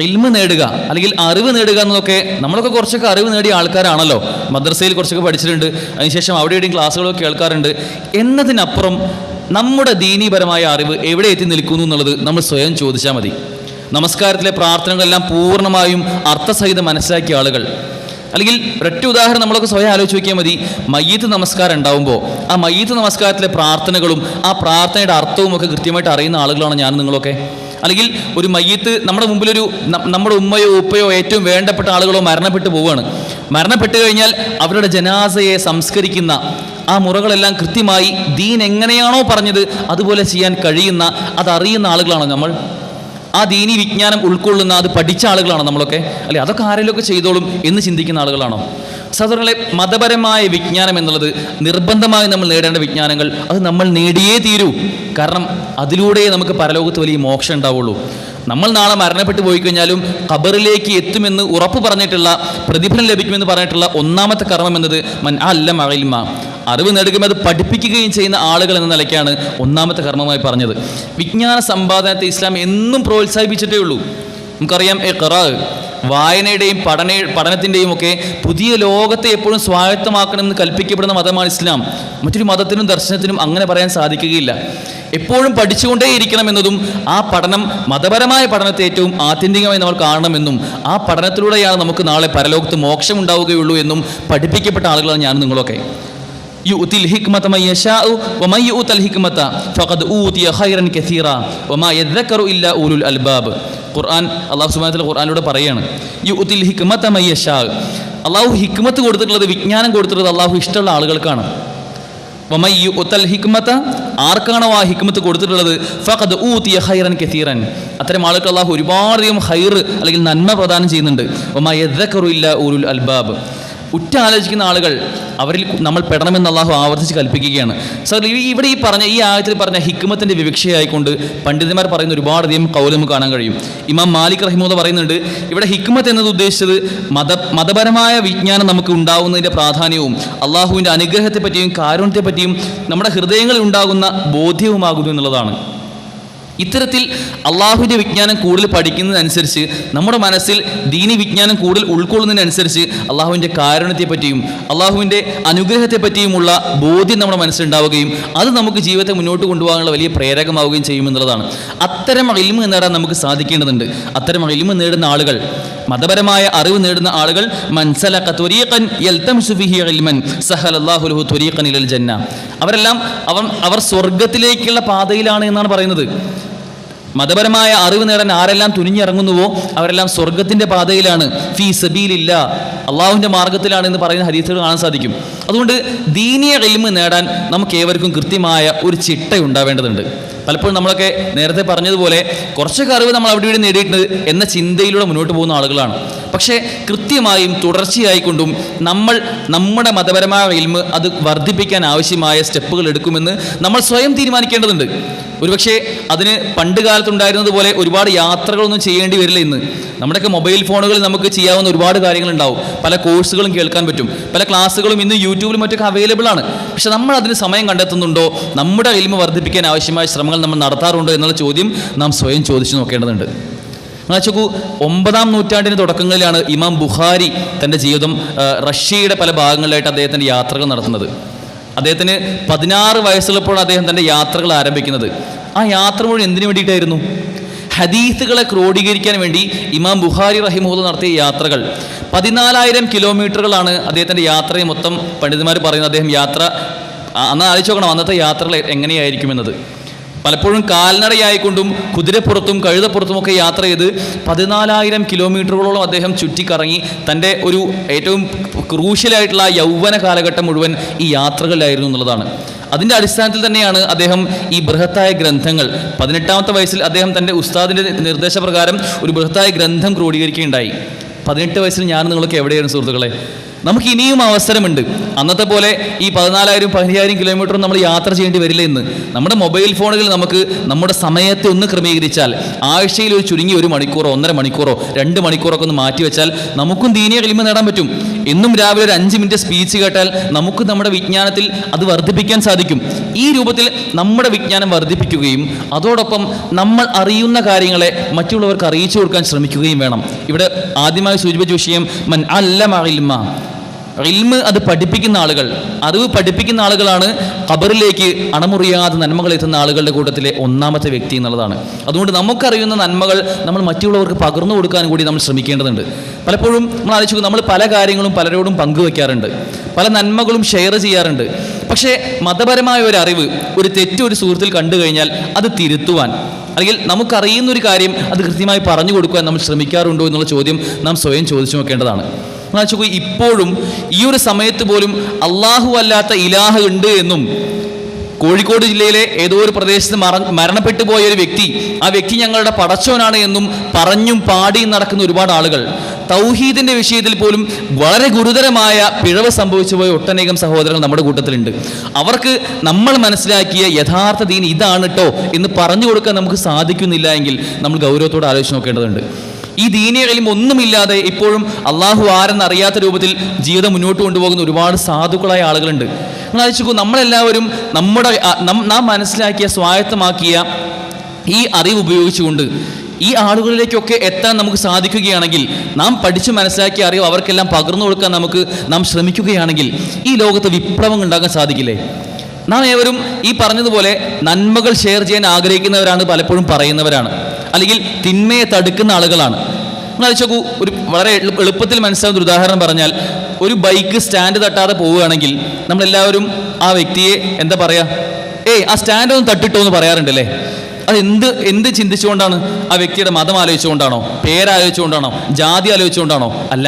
ഇൽമ നേടുക അല്ലെങ്കിൽ അറിവ് നേടുക എന്നതൊക്കെ, നമ്മളൊക്കെ കുറച്ചൊക്കെ അറിവ് നേടിയ ആൾക്കാരാണല്ലോ, മദ്രസയിൽ കുറച്ചൊക്കെ പഠിച്ചിട്ടുണ്ട്, അതിനുശേഷം അവിടെ എവിടെയും ക്ലാസ്സുകളൊക്കെ കേൾക്കാറുണ്ട്. എന്നതിനപ്പുറം നമ്മുടെ ദീനീപരമായ അറിവ് എവിടെ എത്തി നിൽക്കുന്നു എന്നുള്ളത് നമ്മൾ സ്വയം ചോദിച്ചാൽ മതി. നമസ്കാരത്തിലെ പ്രാർത്ഥനകളെല്ലാം പൂർണ്ണമായും അർത്ഥസഹിതം മനസ്സിലാക്കിയ ആളുകൾ, അല്ലെങ്കിൽ ഒരൊറ്റ ഉദാഹരണം നമ്മളൊക്കെ സ്വയം ആലോചിച്ച് നോക്കിയാൽ മതി. മയ്യത്ത് നമസ്കാരം ഉണ്ടാവുമ്പോൾ ആ മയ്യത്ത് നമസ്കാരത്തിലെ പ്രാർത്ഥനകളും ആ പ്രാർത്ഥനയുടെ അർത്ഥവും ഒക്കെ കൃത്യമായിട്ട് അറിയുന്ന ആളുകളാണ് ഞാൻ നിങ്ങളൊക്കെ. അല്ലെങ്കിൽ ഒരു മയ്യത്ത് നമ്മുടെ മുമ്പിലൊരു നമ്മുടെ ഉമ്മയോ ഉപ്പയോ ഏറ്റവും വേണ്ടപ്പെട്ട ആളുകളോ മരണപ്പെട്ടു പോവുകയാണ്. മരണപ്പെട്ടു കഴിഞ്ഞാൽ അവരുടെ ജനാസയെ സംസ്കരിക്കുന്ന ആ മുറകളെല്ലാം കൃത്യമായി ദീൻ എങ്ങനെയാണോ പറഞ്ഞത് അതുപോലെ ചെയ്യാൻ കഴിയുന്ന, അതറിയുന്ന ആളുകളാണോ നമ്മൾ? ആ ദീനി വിജ്ഞാനം ഉൾക്കൊള്ളുന്ന, അത് പഠിച്ച ആളുകളാണോ നമ്മളൊക്കെ? അല്ലെ, അതൊക്കെ ആരെങ്കിലുമൊക്കെ ചെയ്തോളും എന്ന് ചിന്തിക്കുന്ന ആളുകളാണോ? സഹോദരങ്ങളെ, മതപരമായ വിജ്ഞാനം എന്നുള്ളത് നിർബന്ധമായി നമ്മൾ നേടേണ്ട വിജ്ഞാനങ്ങൾ, അത് നമ്മൾ നേടിയേ തീരൂ. കാരണം അതിലൂടെ നമുക്ക് പരലോകത്ത് വലിയ മോക്ഷം ഉണ്ടാവുള്ളൂ. നമ്മൾ നാളെ മരണപ്പെട്ടു പോയി കഴിഞ്ഞാലും ഖബറിലേക്ക് എത്തുമെന്ന് ഉറപ്പ് പറഞ്ഞിട്ടുള്ള, പ്രതിഫലം ലഭിക്കുമെന്ന് പറഞ്ഞിട്ടുള്ള 1ാമത്തെ കർമ്മം എന്നത് മൻ അല്ലമ ഇൽമ, അറിവ് നേടുകയും അത് പഠിപ്പിക്കുകയും ചെയ്യുന്ന ആളുകൾ എന്ന നിലയ്ക്കാണ് 1ാമത്തെ കർമ്മമായി പറഞ്ഞത്. വിജ്ഞാന സമ്പാദനത്തെ ഇസ്ലാം എന്നും പ്രോത്സാഹിപ്പിച്ചിട്ടേ ഉള്ളൂ. നമുക്കറിയാം, വായനയുടെയും പഠനത്തിൻ്റെയും ഒക്കെ പുതിയ ലോകത്തെ എപ്പോഴും സ്വായത്തമാക്കണമെന്ന് കൽപ്പിക്കപ്പെടുന്ന മതമാണ് ഇസ്ലാം. മറ്റൊരു മതത്തിനും ദർശനത്തിനും അങ്ങനെ പറയാൻ സാധിക്കുകയില്ല. എപ്പോഴും പഠിച്ചുകൊണ്ടേയിരിക്കണം എന്നതും ആ പഠനം മതപരമായ പഠനത്തെ ഏറ്റവും ആത്യന്തികമായി നമ്മൾ കാണണമെന്നും ആ പഠനത്തിലൂടെയാണ് നമുക്ക് നാളെ പരലോകത്ത് മോക്ഷം ഉണ്ടാവുകയുള്ളൂ എന്നും പഠിപ്പിക്കപ്പെട്ട ആളുകളാണ് ഞാൻ നിങ്ങളൊക്കെ. യുഅ്തിൽ ഹിക്മത മൻ യശാഉ വമൻ യുഅ്തൽ ഹിക്മത ഫഖദ് ഊതിയ ഖൈറൻ കസീറ വമാ യദ്ദക്കറു ഇല്ലാ ഉലുൽ അൽബാബ്. ഖുർആൻ അല്ലാഹു സുബ്ഹാനഹു വ തആല ഖുർആനിലൂടെ പറയാണ്, യുഅ്തിൽ ഹിക്മത മൻ യശാഉ, അല്ലാഹു ഹിക്മത്ത് കൊടുത്തിട്ടുള്ളത്, വിജ്ഞാനം കൊടുത്തിട്ടുള്ളത് അല്ലാഹു ഇഷ്ടമുള്ള ആളുകൾക്കാണ്. വമൻ യുഅ്തൽ ഹിക്മത, ആർക്കാണോ ആ ഹിക്മത്ത് കൊടുത്തിട്ടുള്ളത്, ഫഖദ് ഊതിയ ഖൈറൻ കസീറൻ, അത്തരം ആളുകൾക്ക് അല്ലാഹു ഒരുപാടധികം ഖൈർ അല്ലെങ്കിൽ നന്മ പ്രദാനം ചെയ്യുന്നുണ്ട്. വമാ യദ്ദക്കറു ഇല്ലാ ഉലുൽ അൽബാബ്, ഉറ്റാലോചിക്കുന്ന ആളുകൾ അവരിൽ നമ്മൾ പെടണമെന്ന് അല്ലാഹു ആവർത്തിച്ച് കൽപ്പിക്കുകയാണ്. സോ ഇവിടെ ഈ ആയത്തിൽ പറഞ്ഞ ഹിക്മത്തിൻ്റെ വിവക്ഷയായിക്കൊണ്ട് പണ്ഡിതന്മാർ പറയുന്ന ഒരുപാടധികം കൗൽ നമുക്ക് കാണാൻ കഴിയും. ഇമാം മാലിക് റഹിമഹുല്ലാഹ് പറയുന്നുണ്ട്, ഇവിടെ ഹിക്മത്ത് എന്നത് ഉദ്ദേശിച്ചത് മതപരമായ വിജ്ഞാനം നമുക്ക് ഉണ്ടാകുന്നതിൻ്റെ പ്രാധാന്യവും അള്ളാഹുവിൻ്റെ അനുഗ്രഹത്തെ പറ്റിയും കാരുണ്യത്തെ പറ്റിയും നമ്മുടെ ഹൃദയങ്ങളിൽ ഉണ്ടാകുന്ന ബോധ്യവുമാകുന്നു എന്നുള്ളതാണ്. ഇത്തരത്തിൽ അള്ളാഹുവിൻ്റെ വിജ്ഞാനം കൂടുതൽ പഠിക്കുന്നതിനനുസരിച്ച് നമ്മുടെ മനസ്സിൽ ദീനി വിജ്ഞാനം കൂടുതൽ ഉൾക്കൊള്ളുന്നതിനനുസരിച്ച് അള്ളാഹുവിൻ്റെ കാരുണ്യത്തെപ്പറ്റിയും അള്ളാഹുവിൻ്റെ അനുഗ്രഹത്തെപ്പറ്റിയുമുള്ള ബോധ്യം നമ്മുടെ മനസ്സിലുണ്ടാവുകയും അത് നമുക്ക് ജീവിതത്തെ മുന്നോട്ട് കൊണ്ടുപോകാനുള്ള വലിയ പ്രേരകമാവുകയും ചെയ്യുമെന്നുള്ളതാണ്. അത്തരം ഇൽമ് നേടാൻ നമുക്ക് സാധിക്കേണ്ടതുണ്ട്. അത്തരം ഇൽമ് നേടുന്ന ആളുകൾ, മതപരമായ അറിവ് നേടുന്ന ആളുകൾ, മൻസലക ത്വരീഖൻ യൽതമിസു ഫീഹി ഇൽമൻ സഹലല്ലാഹു ലഹു ത്വരീഖൻ ഇലൽ ജന്ന, അവരെല്ലാം അവർ സ്വർഗത്തിലേക്കുള്ള പാതയിലാണ് എന്നാണ് പറയുന്നത്. മതപരമായ അറിവ് നേടാൻ ആരെല്ലാം തുനിഞ്ഞിറങ്ങുന്നുവോ അവരെല്ലാം സ്വർഗത്തിൻ്റെ പാതയിലാണ്, ഫീ സബീലില്ലാ, അള്ളാഹുവിൻ്റെ മാർഗത്തിലാണ് എന്ന് പറയുന്ന ഹദീസുകൾ കാണാൻ സാധിക്കും. അതുകൊണ്ട് ദീനിയ ഇൽമ് നേടാൻ നമുക്ക് ഏവർക്കും കൃത്യമായ ഒരു ചിട്ട ഉണ്ടാവേണ്ടതുണ്ട്. പലപ്പോഴും നമ്മളൊക്കെ നേരത്തെ പറഞ്ഞതുപോലെ കുറച്ചൊക്കെ അറിവ് നമ്മൾ അവിടെ ഇവിടെ നേടിയിട്ടുണ്ട് എന്ന ചിന്തയിലൂടെ മുന്നോട്ട് പോകുന്ന ആളുകളാണ്. പക്ഷേ കൃത്യമായും തുടർച്ചയായിക്കൊണ്ടും നമ്മൾ നമ്മുടെ മതപരമായ ഇൽമ് അത് വർദ്ധിപ്പിക്കാൻ ആവശ്യമായ സ്റ്റെപ്പുകൾ എടുക്കുമെന്ന് നമ്മൾ സ്വയം തീരുമാനിക്കേണ്ടതുണ്ട്. ഒരുപക്ഷെ അതിന് പണ്ട് കാലത്തുണ്ടായിരുന്നത് പോലെ ഒരുപാട് യാത്രകളൊന്നും ചെയ്യേണ്ടി വരില്ല. ഇന്ന് നമ്മുടെയൊക്കെ മൊബൈൽ ഫോണുകളിൽ നമുക്ക് ചെയ്യാവുന്ന ഒരുപാട് കാര്യങ്ങളുണ്ടാവും. പല കോഴ്സുകളും കേൾക്കാൻ പറ്റും, പല ക്ലാസ്സുകളും ഇന്ന് യൂട്യൂബിലും മറ്റൊക്കെ അവൈലബിൾ ആണ്. പക്ഷെ നമ്മൾ അതിന് സമയം കണ്ടെത്തുന്നുണ്ടോ, നമ്മുടെ ഇൽമ് വർദ്ധിപ്പിക്കാൻ ആവശ്യമായ ശ്രമങ്ങൾ നമ്മൾ നടത്താറുണ്ടോ എന്നുള്ള ചോദ്യം നാം സ്വയം ചോദിച്ചു നോക്കേണ്ടതുണ്ട്. നോക്കൂ, 9-ാം നൂറ്റാണ്ടിൻ്റെ തുടക്കങ്ങളിലാണ് ഇമാം ബുഖാരി തൻ്റെ ജീവിതം റഷ്യയുടെ പല ഭാഗങ്ങളിലായിട്ട് അദ്ദേഹത്തിൻ്റെ യാത്രകൾ നടത്തുന്നത്. അദ്ദേഹത്തിന് 16 വയസ്സുള്ളപ്പോൾ അദ്ദേഹം തൻ്റെ യാത്രകൾ ആരംഭിക്കുന്നത്. ആ യാത്ര മുഴുവൻ എന്തിനു വേണ്ടിയിട്ടായിരുന്നു? ഹദീസുകളെ ക്രോഡീകരിക്കാൻ വേണ്ടി ഇമാം ബുഖാരി റഹിമഹുല്ലാഹ് നടത്തിയ യാത്രകൾ 14,000 കിലോമീറ്ററുകളാണ് അദ്ദേഹത്തിൻ്റെ യാത്രയെ മൊത്തം പണ്ഡിതന്മാർ പറയുന്നത്. അദ്ദേഹം യാത്ര അന്ന് ആലോചിച്ച് നോക്കണം അന്നത്തെ യാത്രകൾ എങ്ങനെയായിരിക്കുമെന്നത്. പലപ്പോഴും കാൽനടയായിക്കൊണ്ടും കുതിരപ്പുറത്തും കഴുതപ്പുറത്തുമൊക്കെ യാത്ര ചെയ്ത് 14,000 കിലോമീറ്ററുകളോളം അദ്ദേഹം ചുറ്റിക്കറങ്ങി തൻ്റെ ഒരു ഏറ്റവും ക്രൂഷ്യലായിട്ടുള്ള യൗവന കാലഘട്ടം മുഴുവൻ ഈ യാത്രകളിലായിരുന്നു എന്നുള്ളതാണ്. അതിൻ്റെ അടിസ്ഥാനത്തിൽ തന്നെയാണ് അദ്ദേഹം ഈ ബൃഹത്തായ ഗ്രന്ഥങ്ങൾ 18-ാമത്തെ വയസ്സിൽ അദ്ദേഹം തൻ്റെ ഉസ്താദിൻ്റെ നിർദ്ദേശപ്രകാരം ഒരു ബൃഹത്തായ ഗ്രന്ഥം ക്രോഡീകരിക്കുകയുണ്ടായി. 18 വയസ്സിൽ ഞാൻ നിങ്ങളൊക്കെ എവിടെയായിരുന്നു സുഹൃത്തുക്കളെ? നമുക്ക് ഇനിയും അവസരമുണ്ട്. അന്നത്തെ പോലെ ഈ 14,000-15,000 കിലോമീറ്റർ നമ്മൾ യാത്ര ചെയ്യേണ്ടി വരില്ല. ഇന്ന് നമ്മുടെ മൊബൈൽ ഫോണുകളിൽ നമുക്ക് നമ്മുടെ സമയത്തെ ഒന്ന് ക്രമീകരിച്ചാൽ ആഴ്ചയിൽ ഒരു ചുരുങ്ങി 1 മണിക്കൂറോ 1.5 മണിക്കൂറോ 2 മണിക്കൂറൊക്കെ ഒന്ന് മാറ്റിവെച്ചാൽ നമുക്കും ദീനിയ ഇൽമ് നേടാൻ പറ്റും. എന്നും രാവിലെ ഒരു 5 മിനിറ്റ് സ്പീച്ച് കേട്ടാൽ നമുക്ക് നമ്മുടെ വിജ്ഞാനത്തിൽ അത് വർദ്ധിപ്പിക്കാൻ സാധിക്കും. ഈ രൂപത്തിൽ നമ്മുടെ വിജ്ഞാനം വർദ്ധിപ്പിക്കുകയും അതോടൊപ്പം നമ്മൾ അറിയുന്ന കാര്യങ്ങളെ മറ്റുള്ളവർക്ക് അറിയിച്ചു കൊടുക്കാൻ ശ്രമിക്കുകയും വേണം. ഇവിടെ ആദ്യമായി സൂചിപ്പിച്ച വിഷയം മൻ അല്ലമ ഇൽമ, ഇൽമ് അത് പഠിപ്പിക്കുന്ന ആളുകൾ, അറിവ് പഠിപ്പിക്കുന്ന ആളുകളാണ് ഖബറിലേക്ക് അണമുറിയാതെ നന്മകൾ എത്തുന്ന ആളുകളുടെ കൂട്ടത്തിലെ 1-ാമത്തെ വ്യക്തി എന്നുള്ളതാണ്. അതുകൊണ്ട് നമുക്കറിയുന്ന നന്മകൾ നമ്മൾ മറ്റുള്ളവർക്ക് പകർന്നു കൊടുക്കാൻ കൂടി നമ്മൾ ശ്രമിക്കേണ്ടതുണ്ട്. പലപ്പോഴും നമ്മൾ ആലോചിക്കും, നമ്മൾ പല കാര്യങ്ങളും പലരോടും പങ്കുവെക്കാറുണ്ട്, പല നന്മകളും ഷെയർ ചെയ്യാറുണ്ട്. പക്ഷേ മതപരമായ ഒരു അറിവ്, ഒരു തെറ്റ് ഒരു സുഹൃത്തിൽ കണ്ടു കഴിഞ്ഞാൽ അത് തിരുത്തുവാൻ അല്ലെങ്കിൽ നമുക്കറിയുന്നൊരു കാര്യം അത് കൃത്യമായി പറഞ്ഞു കൊടുക്കുവാൻ നമ്മൾ ശ്രമിക്കാറുണ്ടോ എന്നുള്ള ചോദ്യം നാം സ്വയം ചോദിച്ചു നോക്കേണ്ടതാണ്. ഇപ്പോഴും ഈ ഒരു സമയത്ത് പോലും അള്ളാഹു അല്ലാത്ത ഇലാഹ ഉണ്ട് എന്നും കോഴിക്കോട് ജില്ലയിലെ ഏതോ ഒരു പ്രദേശത്ത് മരണപ്പെട്ടു പോയ ഒരു വ്യക്തി, ആ വ്യക്തി ഞങ്ങളുടെ പടച്ചോനാണ് എന്നും പറഞ്ഞും പാടിയും നടക്കുന്ന ഒരുപാട് ആളുകൾ, തൗഹീദിന്റെ വിഷയത്തിൽ പോലും വളരെ ഗുരുതരമായ പിഴവ് സംഭവിച്ചു പോയ ഒട്ടനേകം സഹോദരങ്ങൾ നമ്മുടെ കൂട്ടത്തിലുണ്ട്. അവർക്ക് നമ്മൾ മനസ്സിലാക്കിയ യഥാർത്ഥ ദീൻ ഇതാണ് കേട്ടോ എന്ന് പറഞ്ഞു കൊടുക്കാൻ നമുക്ക് സാധിക്കുന്നില്ല എങ്കിൽ നമ്മൾ ഗൗരവത്തോടെ ആലോചിച്ച് നോക്കേണ്ടതുണ്ട്. ഈ ദീനിയ ഇൽമ് ഒന്നുമില്ലാതെ ഇപ്പോഴും അള്ളാഹു ആരെന്നറിയാത്ത രൂപത്തിൽ ജീവിതം മുന്നോട്ട് കൊണ്ടുപോകുന്ന ഒരുപാട് സാധുക്കളായ ആളുകളുണ്ട്. നിങ്ങൾ ആലോചിക്കൂ, നമ്മളെല്ലാവരും നാം മനസ്സിലാക്കിയ സ്വായത്തമാക്കിയ ഈ അറിവ് ഉപയോഗിച്ചുകൊണ്ട് ഈ ആളുകളിലേക്കൊക്കെ എത്താൻ നമുക്ക് സാധിക്കുകയാണെങ്കിൽ, നാം പഠിച്ചു മനസ്സിലാക്കിയ അറിവ് അവർക്കെല്ലാം പകർന്നു കൊടുക്കാൻ നാം ശ്രമിക്കുകയാണെങ്കിൽ ഈ ലോകത്ത് വിപ്ലവം ഉണ്ടാക്കാൻ സാധിക്കില്ലേ? നാം ഏവരും ഈ പറഞ്ഞതുപോലെ നന്മകൾ ഷെയർ ചെയ്യാൻ ആഗ്രഹിക്കുന്നവരാണ്, പലപ്പോഴും പറയുന്നവരാണ്, അല്ലെങ്കിൽ തിന്മയെ തടുക്കുന്ന ആളുകളാണ്. നിങ്ങൾ ആലോചിച്ച് നോക്കൂ, ഒരു വളരെ എളുപ്പത്തിൽ മനസ്സിലാവുന്ന ഒരു ഉദാഹരണം പറഞ്ഞാൽ, ഒരു ബൈക്ക് സ്റ്റാൻഡ് തട്ടാതെ പോവുകയാണെങ്കിൽ നമ്മളെല്ലാവരും ആ വ്യക്തിയെ എന്താ പറയുക, ആ സ്റ്റാൻഡ് ഒന്ന് തട്ടിട്ടോ എന്ന് പറയാറുണ്ടല്ലേ. അത് എന്ത് ചിന്തിച്ചുകൊണ്ടാണ്? ആ വ്യക്തിയുടെ മതം ആലോചിച്ചുകൊണ്ടാണോ, പേരാലോചിച്ചുകൊണ്ടാണോ, ജാതി ആലോചിച്ചുകൊണ്ടാണോ? അല്ല,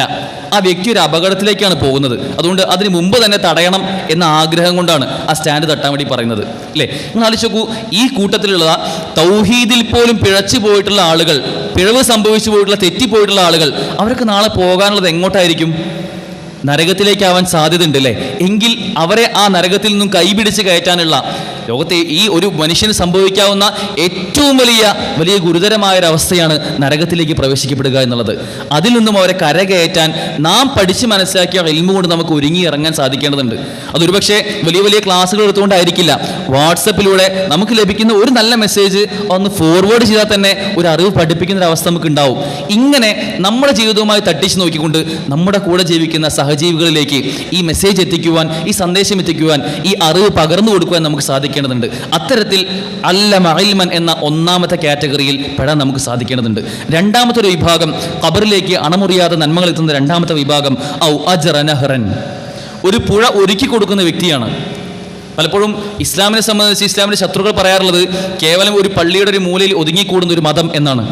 ആ വ്യക്തി ഒരു അപകടത്തിലേക്കാണ് പോകുന്നത്. അതുകൊണ്ട് അതിന് മുമ്പ് തന്നെ തടയണം എന്ന ആഗ്രഹം കൊണ്ടാണ് ആ സ്റ്റാൻഡ് തട്ടാൻ വേണ്ടി പറയുന്നത്, അല്ലേ? നിങ്ങൾ ആലോചിച്ച് നോക്കൂ, ഈ കൂട്ടത്തിലുള്ള തൗഹീദിൽ പോലും പിഴച്ചു പോയിട്ടുള്ള ആളുകൾ, പിഴവ് സംഭവിച്ചു പോയിട്ടുള്ള, തെറ്റിപ്പോയിട്ടുള്ള ആളുകൾ, അവർക്ക് നാളെ പോകാനുള്ളത് എങ്ങോട്ടായിരിക്കും? നരകത്തിലേക്കാവാൻ സാധ്യതയുണ്ട്, അല്ലേ? എങ്കിൽ അവരെ ആ നരകത്തിൽ നിന്നും കൈപിടിച്ച് കയറ്റാനുള്ള ലോകത്തെ ഈ ഒരു മനുഷ്യന് സംഭവിക്കാവുന്ന ഏറ്റവും വലിയ ഗുരുതരമായൊരവസ്ഥയാണ് നരകത്തിലേക്ക് പ്രവേശിക്കപ്പെടുക എന്നുള്ളത്. അതിൽ നിന്നും അവരെ കരകയറ്റാൻ നാം പഠിച്ച് മനസ്സിലാക്കിയ ഇൽമു കൊണ്ട് നമുക്ക് ഒരുങ്ങി ഇറങ്ങാൻ സാധിക്കേണ്ടതുണ്ട്. അതൊരുപക്ഷെ വലിയ ക്ലാസ്സുകൾ എടുത്തുകൊണ്ടായിരിക്കില്ല, വാട്സപ്പിലൂടെ നമുക്ക് ലഭിക്കുന്ന ഒരു നല്ല മെസ്സേജ് ഒന്ന് ഫോർവേഡ് ചെയ്താൽ തന്നെ ഒരു അറിവ് പഠിപ്പിക്കുന്ന ഒരു അവസ്ഥ നമുക്ക് ഉണ്ടാവും. ഇങ്ങനെ നമ്മുടെ ജീവിതവുമായി തട്ടിച്ച് നോക്കിക്കൊണ്ട് നമ്മുടെ കൂടെ ജീവിക്കുന്ന സഹജീവികളിലേക്ക് ഈ മെസ്സേജ് എത്തിക്കുവാൻ, ഈ സന്ദേശം എത്തിക്കുവാൻ, ഈ അറിവ് പകർന്നു കൊടുക്കുവാൻ നമുക്ക് സാധിക്കേണ്ടതുണ്ട്. അത്തരത്തിൽ അല്ലമ ഇൽമൻ എന്ന ഒന്നാമത്തെ കാറ്റഗറിയിൽ പെടാൻ നമുക്ക് സാധിക്കേണ്ടതുണ്ട്. രണ്ടാമത്തെ ഒരു വിഭാഗം, ഖബറിലേക്ക് അണമുറിയാതെ നന്മകൾ എത്തുന്ന രണ്ടാമത്തെ വിഭാഗം, ഔ അജ്റ നഹ്റൻ, ഒരു പുഴ ഒരുക്കി കൊടുക്കുന്ന വ്യക്തിയാണ്. പലപ്പോഴും ഇസ്ലാമിനെ സംബന്ധിച്ച് ഇസ്ലാമിൻ്റെ ശത്രുക്കൾ പറയാറുള്ളത് കേവലം ഒരു പള്ളിയുടെ ഒരു മൂലയിൽ ഒതുങ്ങിക്കൂടുന്ന ഒരു മതം എന്നാണ്.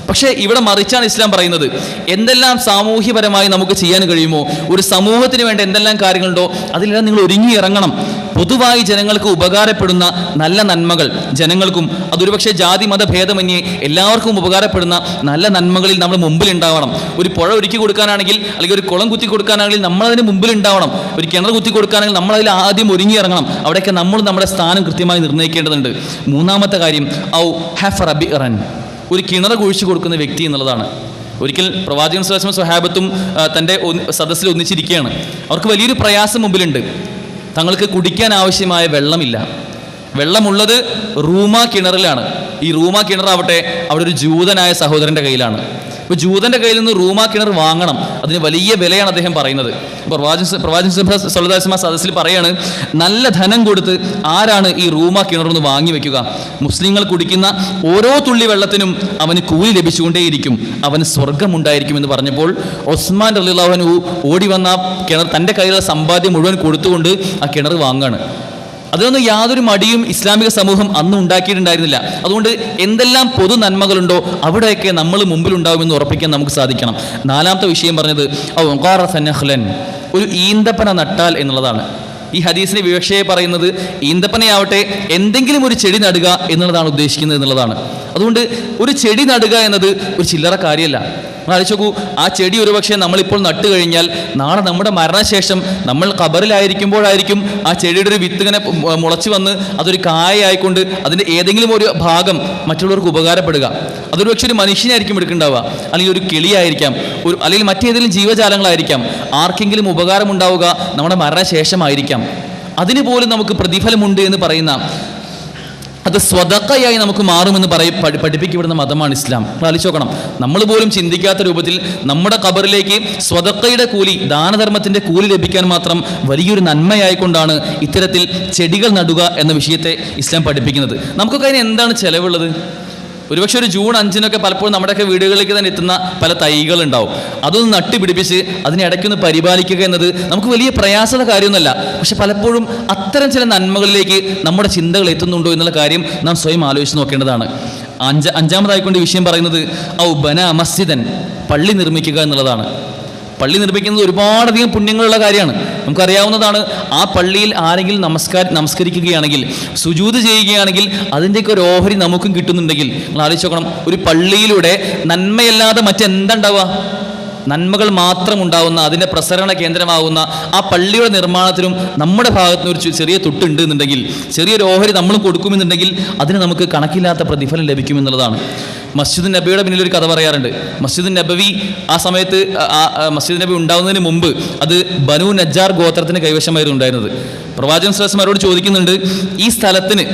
പക്ഷേ ഇവിടെ മറിച്ചാണ് ഇസ്ലാം പറയുന്നത്. എന്തെല്ലാം സാമൂഹ്യപരമായി നമുക്ക് ചെയ്യാൻ കഴിയുമോ, ഒരു സമൂഹത്തിന് വേണ്ട എന്തെല്ലാം കാര്യങ്ങളുണ്ടോ അതിലെല്ലാം നിങ്ങൾ ഒരുങ്ങി ഇറങ്ങണം. പൊതുവായി ജനങ്ങൾക്ക് ഉപകാരപ്പെടുന്ന നല്ല നന്മകൾ, ജനങ്ങൾക്കും അതൊരുപക്ഷെ ജാതി മത ഭേദമന്യേ എല്ലാവർക്കും ഉപകാരപ്പെടുന്ന നല്ല നന്മകളിൽ നമ്മൾ മുമ്പിൽ ഉണ്ടാവണം. ഒരു പുഴ ഒരുക്കി കൊടുക്കാനാണെങ്കിൽ, അല്ലെങ്കിൽ ഒരു കുളം കുത്തി കൊടുക്കാനാണെങ്കിൽ നമ്മളതിന് മുമ്പിൽ ഉണ്ടാവണം. ഒരു കിണർ കുത്തി കൊടുക്കാനാണെങ്കിൽ നമ്മളതിൽ ആദ്യം ഒരുങ്ങി ഇറങ്ങണം. അവിടെയൊക്കെ നമ്മൾ നമ്മുടെ സ്ഥാനം കൃത്യമായി നിർണ്ണയിക്കേണ്ടതുണ്ട്. മൂന്നാമത്തെ കാര്യം, ഔ ഹഫറ ബിഅറൻ, ഒരു കിണർ കുഴിച്ചു കൊടുക്കുന്ന വ്യക്തി എന്നുള്ളതാണ്. ഒരിക്കൽ പ്രവാചകൻ സ്വല്ലല്ലാഹു അലൈഹി വസല്ലം സ്വഹാബത്തും തൻ്റെ സദസ്സിൽ ഒന്നിച്ചിരിക്കുകയാണ്. അവർക്ക് വലിയൊരു പ്രയാസം മുമ്പിലുണ്ട്. തങ്ങൾക്ക് കുടിക്കാൻ ആവശ്യമായ വെള്ളമില്ല. വെള്ളമുള്ളത് റൂമാ കിണറിലാണ്. ഈ റൂമാ കിണറാവട്ടെ അവിടെ ഒരു ജൂതനായ സഹോദരൻ്റെ കയ്യിലാണ്. ഇപ്പോൾ ജൂതൻ്റെ കയ്യിൽ നിന്ന് റൂമാ കിണർ വാങ്ങണം, അതിന് വലിയ വിലയാണ് അദ്ദേഹം പറയുന്നത്. പ്രവാചകൻ സ്വല്ലല്ലാഹു അലൈഹി വസല്ലം സദസ്സിൽ പറയാണ്, നല്ല ധനം കൊടുത്ത് ആരാണ് ഈ റൂമാ കിണറൊന്ന് വാങ്ങി വെക്കുക? മുസ്ലിങ്ങൾ കുടിക്കുന്ന ഓരോ തുള്ളി വെള്ളത്തിനും അവന് കൂലി ലഭിച്ചുകൊണ്ടേയിരിക്കും, അവന് സ്വർഗമുണ്ടായിരിക്കും എന്ന് പറഞ്ഞപ്പോൾ ഉസ്മാൻ റളിയല്ലാഹു അൻഹു ഓടി വന്ന കിണർ, തൻ്റെ കയ്യിലുള്ള സമ്പാദ്യം മുഴുവൻ കൊടുത്തുകൊണ്ട് ആ കിണർ വാങ്ങാണ്. അതിനൊന്നും യാതൊരു മടിയും ഇസ്ലാമിക സമൂഹം അന്ന് ഉണ്ടാക്കിയിട്ടുണ്ടായിരുന്നില്ല. അതുകൊണ്ട് എന്തെല്ലാം പൊതു നന്മകളുണ്ടോ അവിടെയൊക്കെ നമ്മൾ മുമ്പിലുണ്ടാവുമെന്ന് ഉറപ്പിക്കാൻ നമുക്ക് സാധിക്കണം. നാലാമത്തെ വിഷയം പറഞ്ഞത് ഒരു ഈന്തപ്പന നട്ടാൽ എന്നുള്ളതാണ്. ഈ ഹദീസിന്റെ വിവക്ഷയെ പറയുന്നത് ഈന്തപ്പനയാവട്ടെ എന്തെങ്കിലും ഒരു ചെടി നടുക എന്നുള്ളതാണ് ഉദ്ദേശിക്കുന്നത് എന്നുള്ളതാണ്. അതുകൊണ്ട് ഒരു ചെടി നടുക എന്നത് ഒരു ചില്ലറ കാര്യമല്ല. ആലോചിച്ച് നോക്കൂ, ആ ചെടി ഒരുപക്ഷെ നമ്മളിപ്പോൾ നട്ടു കഴിഞ്ഞാൽ നാളെ നമ്മുടെ മരണശേഷം നമ്മൾ ഖബറിലായിരിക്കുമ്പോഴായിരിക്കും ആ ചെടിയുടെ ഒരു വിത്ത് ഇങ്ങനെ മുളച്ച് വന്ന് അതൊരു കായായിക്കൊണ്ട് അതിൻ്റെ ഏതെങ്കിലും ഒരു ഭാഗം മറ്റുള്ളവർക്ക് ഉപകാരപ്പെടുക. അതൊരു പക്ഷേ ഒരു മനുഷ്യനായിരിക്കും എടുക്കുന്നുണ്ടാവുക, അല്ലെങ്കിൽ ഒരു കിളിയായിരിക്കാം, അല്ലെങ്കിൽ മറ്റേതെങ്കിലും ജീവജാലങ്ങളായിരിക്കാം. ആർക്കെങ്കിലും ഉപകാരമുണ്ടാവുക നമ്മുടെ മരണശേഷമായിരിക്കാം. അതിന് പോലും നമുക്ക് പ്രതിഫലമുണ്ട് എന്ന് പറയുന്ന, അത് സ്വതക്കയായി നമുക്ക് മാറുമെന്ന് പഠിപ്പിക്കപ്പെടുന്ന മതമാണ് ഇസ്ലാം. ആലോചിച്ച് നോക്കണം, നമ്മൾ പോലും ചിന്തിക്കാത്ത രൂപത്തിൽ നമ്മുടെ ഖബറിലേക്ക് സ്വതക്കയുടെ കൂലി, ദാനധർമ്മത്തിൻ്റെ കൂലി ലഭിക്കാൻ മാത്രം വലിയൊരു നന്മയായിക്കൊണ്ടാണ് ഇത്തരത്തിൽ ചെടികൾ നടുക എന്ന വിഷയത്തെ ഇസ്ലാം പഠിപ്പിക്കുന്നത്. നമുക്കൊക്കെ അതിന് എന്താണ് ചിലവുള്ളത്? ഒരുപക്ഷെ ഒരു ജൂൺ 5-നൊക്കെ പലപ്പോഴും നമ്മുടെയൊക്കെ വീടുകളിലേക്ക് തന്നെ എത്തുന്ന പല തൈകളുണ്ടാവും. അതൊന്ന് നട്ടുപിടിപ്പിച്ച് അതിനെ ഇടയ്ക്കൊന്ന് പരിപാലിക്കുക എന്നത് നമുക്ക് വലിയ പ്രയാസമുള്ള കാര്യമൊന്നുമല്ല. പക്ഷെ പലപ്പോഴും അത്തരം ചില നന്മകളിലേക്ക് നമ്മുടെ ചിന്തകൾ എത്തുന്നുണ്ടോ എന്നുള്ള കാര്യം നാം സ്വയം ആലോചിച്ച് നോക്കേണ്ടതാണ്. അഞ്ചാമതായിക്കൊണ്ട് വിഷയം പറയുന്നത് ഔ ബന മസ്ജിദൻ, പള്ളി നിർമ്മിക്കുക എന്നുള്ളതാണ്. പള്ളി നിർമ്മിക്കുന്നത് ഒരുപാടധികം പുണ്യങ്ങളുള്ള കാര്യമാണ്. നമുക്കറിയാവുന്നതാണ്. ആ പള്ളിയിൽ ആരെങ്കിലും നമസ്കരിക്കുകയാണെങ്കിൽ, സുജൂദ് ചെയ്യുകയാണെങ്കിൽ അതിൻ്റെയൊക്കെ ഒരു ഓഹരി നമുക്കും കിട്ടുന്നുണ്ടെങ്കിൽ നിങ്ങൾ ആലോചിച്ച് നോക്കണം, ഒരു പള്ളിയിലൂടെ നന്മയല്ലാതെ മറ്റെന്തുണ്ടാവുക? നന്മകൾ മാത്രം ഉണ്ടാവുന്ന, അതിൻ്റെ പ്രസരണ കേന്ദ്രമാകുന്ന ആ പള്ളിയുടെ നിർമ്മാണത്തിനും നമ്മുടെ ഭാഗത്ത് നിന്ന് ഒരു ചെറിയ തൊട്ടുണ്ട് എന്നുണ്ടെങ്കിൽ, ചെറിയൊരു ഓഹരി നമ്മൾ കൊടുക്കുമെന്നുണ്ടെങ്കിൽ അതിന് നമുക്ക് കണക്കില്ലാത്ത പ്രതിഫലം ലഭിക്കുമെന്നുള്ളതാണ്. മസ്ജിദ് നബിയുടെ പിന്നിലൊരു കഥ പറയാറുണ്ട്. മസ്ജിദ് നബവി ആ സമയത്ത്, മസ്ജിദ് നബി ഉണ്ടാകുന്നതിന് മുമ്പ് അത് ബനു നജ്ജാർ ഗോത്രത്തിന് കൈവശമായിരുന്നു ഉണ്ടായിരുന്നത്. പ്രവാചകൻ സ്വല്ലല്ലാഹു അലൈഹി വസല്ലം അവരോട് ചോദിക്കുന്നുണ്ട്, ഈ സ്ഥലത്തിന്,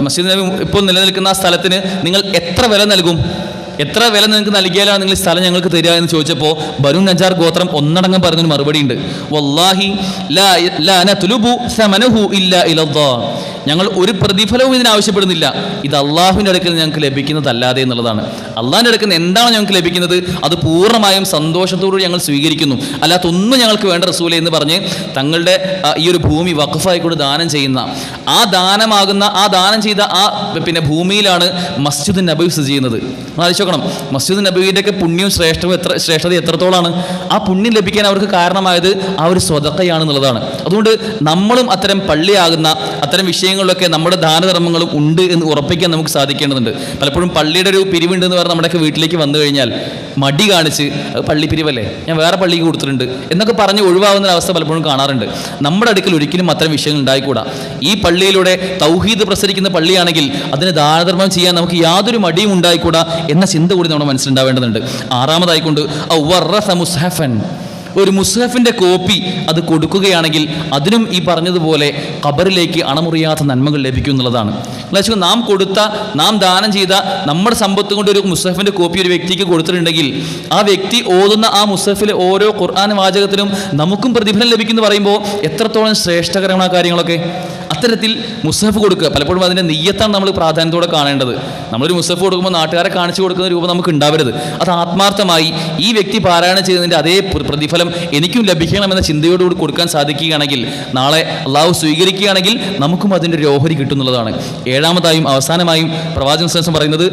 മസ്ജിദ് നബി ഇപ്പോൾ നിലനിൽക്കുന്ന ആ സ്ഥലത്തിന് നിങ്ങൾ എത്ര വില നൽകും? എത്ര വില നിങ്ങൾക്ക് നൽകിയാലാണ് നിങ്ങൾ ഈ സ്ഥലം ഞങ്ങൾക്ക് തരിക എന്ന് ചോദിച്ചപ്പോൾ ബനു നജ്ജാർ ഗോത്രം ഒന്നടങ്കം പറഞ്ഞൊരു മറുപടി ഉണ്ട്. വല്ലാഹി ലാ നത്ലുബു സമനഹു ഇല്ലാ ഇലല്ലാഹ്, ഞങ്ങൾ ഒരു പ്രതിഫലവും ഇതിന് ആവശ്യപ്പെടുന്നില്ല, ഇത് അള്ളാഹുവിൻ്റെ അടുക്കൽ ഞങ്ങൾക്ക് ലഭിക്കുന്നതല്ലാതെ എന്നുള്ളതാണ്. അള്ളാഹിൻ്റെ അടുക്കൽ നിന്ന് എന്താണ് ഞങ്ങൾക്ക് ലഭിക്കുന്നത് അത് പൂർണ്ണമായും സന്തോഷത്തോടുകൂടി ഞങ്ങൾ സ്വീകരിക്കുന്നു, അല്ലാത്തൊന്നും ഞങ്ങൾക്ക് വേണ്ട റസൂലേ എന്ന് പറഞ്ഞ് തങ്ങളുടെ ഈ ഒരു ഭൂമി വഖഫായിക്കൊണ്ട് ദാനം ചെയ്യുന്ന ആ ദാനം ചെയ്ത ആ ഭൂമിയിലാണ് മസ്ജിദ് നബവി സ്ഥിതി ചെയ്യുന്നത്. ആലോചിച്ച് നോക്കണം, മസ്ജിദ് നബവിയുടെയൊക്കെ പുണ്യവും ശ്രേഷ്ഠത എത്രത്തോളാണ്. ആ പുണ്യം ലഭിക്കാൻ അവർക്ക് കാരണമായത് ആ ഒരു സ്വതക്കയാണെന്നുള്ളതാണ്. അതുകൊണ്ട് നമ്മളും അത്തരം പള്ളിയാകുന്ന അത്തരം വിഷയങ്ങളിലൊക്കെ നമ്മുടെ ദാനധർമ്മങ്ങളും ഉണ്ട് എന്ന് ഉറപ്പിക്കാൻ നമുക്ക് സാധിക്കേണ്ടതുണ്ട്. പലപ്പോഴും പള്ളിയുടെ ഒരു പിരിവുണ്ടെന്ന് പറഞ്ഞാൽ നമ്മുടെയൊക്കെ വീട്ടിലേക്ക് വന്നു കഴിഞ്ഞാൽ മടി കാണിച്ച് പള്ളി പിരിവല്ലേ, ഞാൻ വേറെ പള്ളിക്ക് കൊടുത്തിട്ടുണ്ട് എന്നൊക്കെ പറഞ്ഞ് ഒഴിവാകുന്ന അവസ്ഥ പലപ്പോഴും കാണാറുണ്ട്. നമ്മുടെ അടുക്കൽ ഒരിക്കലും അത്തരം വിഷയങ്ങൾ ഉണ്ടായിക്കൂടാ. ഈ പള്ളിയിലൂടെ തൗഹീദ് പ്രസരിക്കുന്ന പള്ളിയാണെങ്കിൽ അതിന് ദാനധർമ്മം ചെയ്യാൻ നമുക്ക് യാതൊരു മടിയും ഉണ്ടായിക്കൂടാ എന്ന ചിന്ത കൂടി നമ്മുടെ മനസ്സിലുണ്ടാവേണ്ടതുണ്ട്. ആറാമതായിക്കൊണ്ട് ഒരു മുസ്ഹഫിൻ്റെ കോപ്പി അത് കൊടുക്കുകയാണെങ്കിൽ അതിനും ഈ പറഞ്ഞതുപോലെ ഖബറിലേക്ക് അണമുറിയാത്ത നന്മകൾ ലഭിക്കും എന്നുള്ളതാണ്. നാം ദാനം ചെയ്ത നമ്മുടെ സമ്പത്ത് കൊണ്ട് ഒരു മുസ്ഹഫിൻ്റെ കോപ്പി ഒരു വ്യക്തിക്ക് കൊടുത്തിട്ടുണ്ടെങ്കിൽ ആ വ്യക്തി ഓതുന്ന ആ മുസ്ഹഫിലെ ഓരോ ഖുർആൻ വാചകത്തിനും നമുക്കും പ്രതിഫലം ലഭിക്കുമെന്ന് പറയുമ്പോൾ എത്രത്തോളം ശ്രേഷ്ഠകരമായ കാര്യങ്ങളൊക്കെ. അത്തരത്തിൽ മുസ്ഹഫ് കൊടുക്കുക, പലപ്പോഴും അതിൻ്റെ നിയ്യത്താണ് നമ്മൾ പ്രാധാന്യത്തോടെ കാണേണ്ടത്. നമ്മളൊരു മുസ്ഹഫ് കൊടുക്കുമ്പോൾ നാട്ടുകാരെ കാണിച്ചു കൊടുക്കുന്ന രൂപം നമുക്ക് ഉണ്ടാവരുത്. അത് ആത്മാർത്ഥമായി ഈ വ്യക്തി പാരായണം ചെയ്തതിൻ്റെ അതേ പ്രതിഫലം എനിക്കും ലഭിക്കണമെന്ന ചിന്തയോടുകൂടി കൊടുക്കാൻ സാധിക്കുകയാണെങ്കിൽ നാളെ അള്ളാഹു സ്വീകരിക്കുകയാണെങ്കിൽ നമുക്കും അതിൻ്റെ ഒരു ഓഹരി കിട്ടുന്നുള്ളതാണ്. ഏഴാമതായും അവസാനമായും പ്രവാചകൻ പറയുന്നത്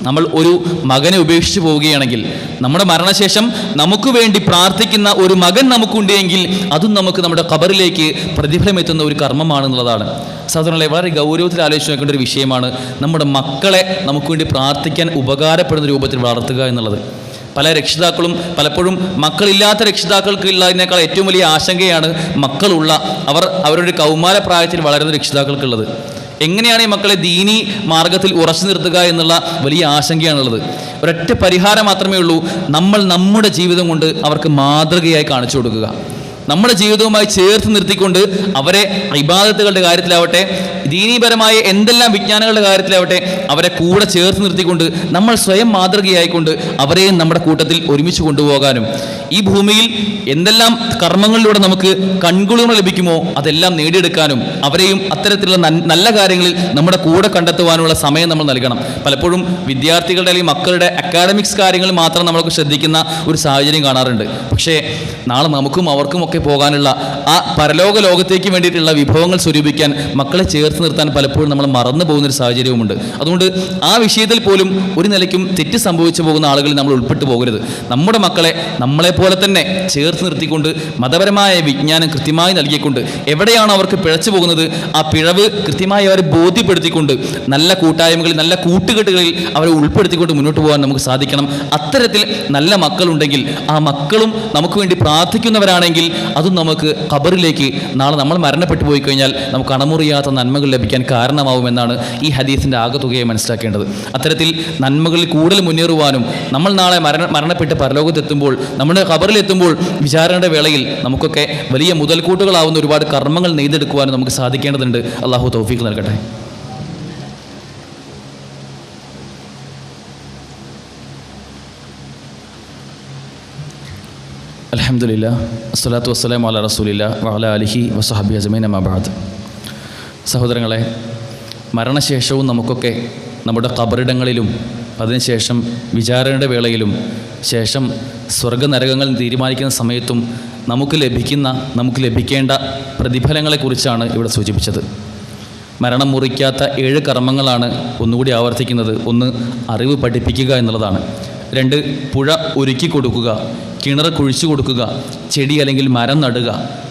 നമ്മൾ ഒരു മകനെ ഉപേക്ഷിച്ച് പോവുകയാണെങ്കിൽ നമ്മുടെ മരണശേഷം നമുക്ക് വേണ്ടി പ്രാർത്ഥിക്കുന്ന ഒരു മകൻ നമുക്കുണ്ടെങ്കിൽ അതും നമുക്ക് നമ്മുടെ ഖബറിലേക്ക് പ്രതിഫലം എത്തുന്ന ഒരു കർമ്മമാണെന്നുള്ളതാണ്. സഹോദരങ്ങളെ, വളരെ ഗൗരവത്തിൽ ആലോചിച്ച് നോക്കേണ്ട ഒരു വിഷയമാണ് നമ്മുടെ മക്കളെ നമുക്ക് വേണ്ടി പ്രാർത്ഥിക്കാൻ ഉപകാരപ്പെടുന്ന രൂപത്തിൽ വളർത്തുക എന്നുള്ളത്. പല രക്ഷിതാക്കളും പലപ്പോഴും മക്കളില്ലാത്ത രക്ഷിതാക്കൾക്ക് ഉള്ളതിനേക്കാൾ ഏറ്റവും വലിയ ആശങ്കയാണ് അവരുടെ കൗമാര പ്രായത്തിൽ വളരുന്ന രക്ഷിതാക്കൾക്കുള്ളത്. എങ്ങനെയാണ് ഈ മക്കളെ ദീനി മാർഗത്തിൽ ഉറച്ചു നിർത്തുക എന്നുള്ള വലിയ ആശങ്കയാണുള്ളത്. ഒരൊറ്റ പരിഹാരം മാത്രമേ ഉള്ളൂ, നമ്മൾ നമ്മുടെ ജീവിതം കൊണ്ട് അവർക്ക് മാതൃകയായി കാണിച്ചു കൊടുക്കുക. നമ്മുടെ ജീവിതവുമായി ചേർത്ത് നിർത്തിക്കൊണ്ട് അവരെ ഇബാദത്തുകളുടെ കാര്യത്തിലാവട്ടെ, ദീനീപരമായ എന്തെല്ലാം വിജ്ഞാനങ്ങളുടെ കാര്യത്തിലാവട്ടെ അവരെ കൂടെ ചേർത്ത് നിർത്തിക്കൊണ്ട് നമ്മൾ സ്വയം മാതൃകയായിക്കൊണ്ട് അവരെയും നമ്മുടെ കൂട്ടത്തിൽ ഒരുമിച്ച് കൊണ്ടുപോകാനും ഈ ഭൂമിയിൽ എന്തെല്ലാം കർമ്മങ്ങളിലൂടെ നമുക്ക് കൺകുളിർമ ലഭിക്കുമോ അതെല്ലാം നേടിയെടുക്കാനും അവരെയും അത്തരത്തിലുള്ള നല്ല കാര്യങ്ങളിൽ നമ്മുടെ കൂടെ കണ്ടെത്തുവാനുള്ള സമയം നമ്മൾ നൽകണം. പലപ്പോഴും വിദ്യാർത്ഥികളുടെ അല്ലെങ്കിൽ മക്കളുടെ അക്കാഡമിക്സ് കാര്യങ്ങൾ മാത്രം നമ്മൾക്ക് ശ്രദ്ധിക്കുന്ന ഒരു സാഹചര്യം കാണാറുണ്ട്. പക്ഷേ നാളെ നമുക്കും അവർക്കും ഒക്കെ പോകാനുള്ള ആ പരലോക ലോകത്തേക്ക് വേണ്ടിയിട്ടുള്ള വിഭവങ്ങൾ സ്വരൂപിക്കാൻ മക്കളെ ചേർത്ത് നിർത്താൻ പലപ്പോഴും നമ്മൾ മറന്നു പോകുന്നൊരു സാഹചര്യവുമുണ്ട്. അതുകൊണ്ട് ആ വിഷയത്തിൽ പോലും ഒരു നിലയ്ക്കും തെറ്റ് സംഭവിച്ചു പോകുന്ന ആളുകളിൽ നമ്മൾ ഉൾപ്പെട്ടു പോകരുത്. നമ്മുടെ മക്കളെ നമ്മളെപ്പോലെ തന്നെ ചേർത്ത് നിർത്തിക്കൊണ്ട് മതപരമായ വിജ്ഞാനം കൃത്യമായി നൽകിക്കൊണ്ട് എവിടെയാണ് അവർക്ക് പിഴച്ചു പോകുന്നത് ആ പിഴവ് കൃത്യമായി അവരെ ബോധ്യപ്പെടുത്തിക്കൊണ്ട് നല്ല കൂട്ടായ്മകളിൽ നല്ല കൂട്ടുകെട്ടുകളിൽ അവരെ ഉൾപ്പെടുത്തിക്കൊണ്ട് മുന്നോട്ട് പോകാൻ നമുക്ക് സാധിക്കണം. അത്തരത്തിൽ നല്ല മക്കളുണ്ടെങ്കിൽ ആ മക്കളും നമുക്ക് വേണ്ടി പ്രാർത്ഥിക്കുന്നവരാണെങ്കിൽ അതും നമുക്ക് ഖബറിലേക്ക് നാളെ നമ്മൾ മരണപ്പെട്ടു പോയി കഴിഞ്ഞാൽ നമുക്ക് അണമുറിയാത്ത നന്മകൾ ലഭിക്കാൻ കാരണമാവുമെന്നാണ് ഈ ഹദീസിൻ്റെ ആകെത്തുകയെ മനസ്സിലാക്കേണ്ടത്. അത്തരത്തിൽ നന്മകളിൽ കൂടുതൽ മുന്നേറുവാനും നമ്മൾ നാളെ മരണപ്പെട്ട് പരലോകത്തെത്തുമ്പോൾ നമ്മുടെ ഖബറിലെത്തുമ്പോൾ വിചാരണയുടെ വേളയിൽ നമുക്കൊക്കെ വലിയ മുതൽക്കൂട്ടുകളാവുന്ന ഒരുപാട് കർമ്മങ്ങൾ നെയ്തെടുക്കുവാനും നമുക്ക് സാധിക്കേണ്ടതുണ്ട്. അള്ളാഹു തൗഫീഖ് നൽകട്ടെ. അൽഹംദുലില്ലാഹ് വസ്സലാത്തു വസ്സലാമു അലാ റസൂലില്ലാഹ് വഅലാ ആലിഹി വസഹബിഹി അജ്മഈൻ അമ്മാ ബഅദ്. സഹോദരങ്ങളെ, മരണശേഷവും നമുക്കൊക്കെ നമ്മുടെ ഖബറിടങ്ങളിലും അതിനുശേഷം വിചാരണയുടെ വേളയിലും ശേഷം സ്വർഗ്ഗനരകങ്ങൾ തീരുമാനിക്കുന്ന സമയത്തും നമുക്ക് ലഭിക്കേണ്ട പ്രതിഫലങ്ങളെക്കുറിച്ചാണ് ഇവിടെ സൂചിപ്പിച്ചത്. മരണം മുറിക്കാത്ത 7 കർമ്മങ്ങളാണ് ഒന്നുകൂടി ആവർത്തിക്കുന്നത്. 1, അറിവ് പഠിപ്പിക്കുക എന്നുള്ളതാണ്. 2, പുഴ ഒരുക്കി കൊടുക്കുക, കിണർ കുഴിച്ചു കൊടുക്കുക, ചെടി അല്ലെങ്കിൽ മരം നടുക,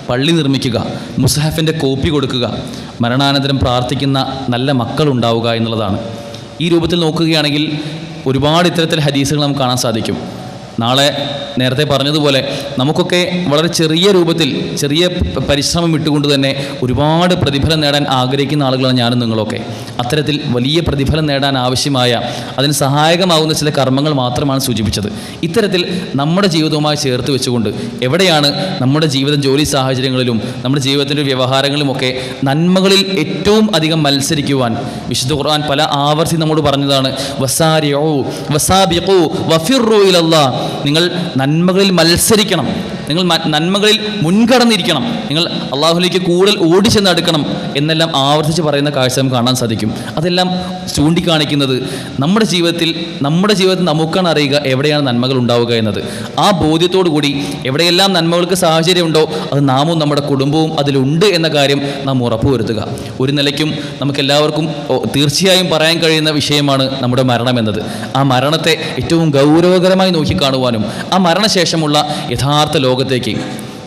പള്ളി നിർമ്മിക്കുക, മുസ്ഹഫിൻ്റെ കോപ്പി കൊടുക്കുക, മരണാനന്തരം പ്രാർത്ഥിക്കുന്ന നല്ല മക്കളുണ്ടാവുക എന്നുള്ളതാണ്. ഈ രൂപത്തിൽ നോക്കുകയാണെങ്കിൽ ഒരുപാട് ഇത്തരത്തിൽ ഹദീസുകൾ നമുക്ക് കാണാൻ സാധിക്കും. നാളെ നേരത്തെ പറഞ്ഞതുപോലെ നമുക്കൊക്കെ വളരെ ചെറിയ രൂപത്തിൽ ചെറിയ പരിശ്രമം ഇട്ടുകൊണ്ട് തന്നെ ഒരുപാട് പ്രതിഫലം നേടാൻ ആഗ്രഹിക്കുന്ന ആളുകളാണ് ഞാനും നിങ്ങളൊക്കെ. അത്തരത്തിൽ വലിയ പ്രതിഫലം നേടാൻ ആവശ്യമായ അതിന് സഹായകമാകുന്ന ചില കർമ്മങ്ങൾ മാത്രമാണ് സൂചിപ്പിച്ചത്. ഇത്തരത്തിൽ നമ്മുടെ ജീവിതവുമായി ചേർത്ത് വെച്ചുകൊണ്ട് എവിടെയാണ് നമ്മുടെ ജീവിതം ജോലി സാഹചര്യങ്ങളിലും നമ്മുടെ ജീവിതത്തിൻ്റെ വ്യവഹാരങ്ങളിലുമൊക്കെ നന്മകളിൽ ഏറ്റവും അധികം മത്സരിക്കുവാൻ വിശുദ്ധ ഖുർആൻ പല ആവർത്തി നമ്മോട് പറഞ്ഞതാണ്. വസാരിഉ വസാബിഖു വഫിറു ഇലല്ലാഹ്, നിങ്ങൾ നന്മകളിൽ മത്സരിക്കണം. നിങ്ങൾ നന്മകളിൽ മുൻകടന്നിരിക്കണം, നിങ്ങൾ അള്ളാഹുലേക്ക് കൂടുതൽ ഓടിച്ചെന്ന് അടുക്കണം എന്നെല്ലാം ആവർത്തിച്ച് പറയുന്ന കാഴ്ച നമുക്ക് കാണാൻ സാധിക്കും. അതെല്ലാം ചൂണ്ടിക്കാണിക്കുന്നത് നമ്മുടെ ജീവിതത്തിൽ നമുക്കാണ് അറിയുക എവിടെയാണ് നന്മകൾ ഉണ്ടാവുക എന്നത്. ആ ബോധ്യത്തോടു കൂടി എവിടെയെല്ലാം നന്മകൾക്ക് സാഹചര്യമുണ്ടോ അത് നാമും നമ്മുടെ കുടുംബവും അതിലുണ്ട് എന്ന കാര്യം നാം ഉറപ്പുവരുത്തുക. ഒരു നിലയ്ക്കും നമുക്കെല്ലാവർക്കും തീർച്ചയായും പറയാൻ കഴിയുന്ന വിഷയമാണ് നമ്മുടെ മരണം എന്നത്. ആ മരണത്തെ ഏറ്റവും ഗൗരവകരമായി നോക്കിക്കാണുവാനും ആ മരണശേഷമുള്ള യഥാർത്ഥ ലോകത്തേക്ക്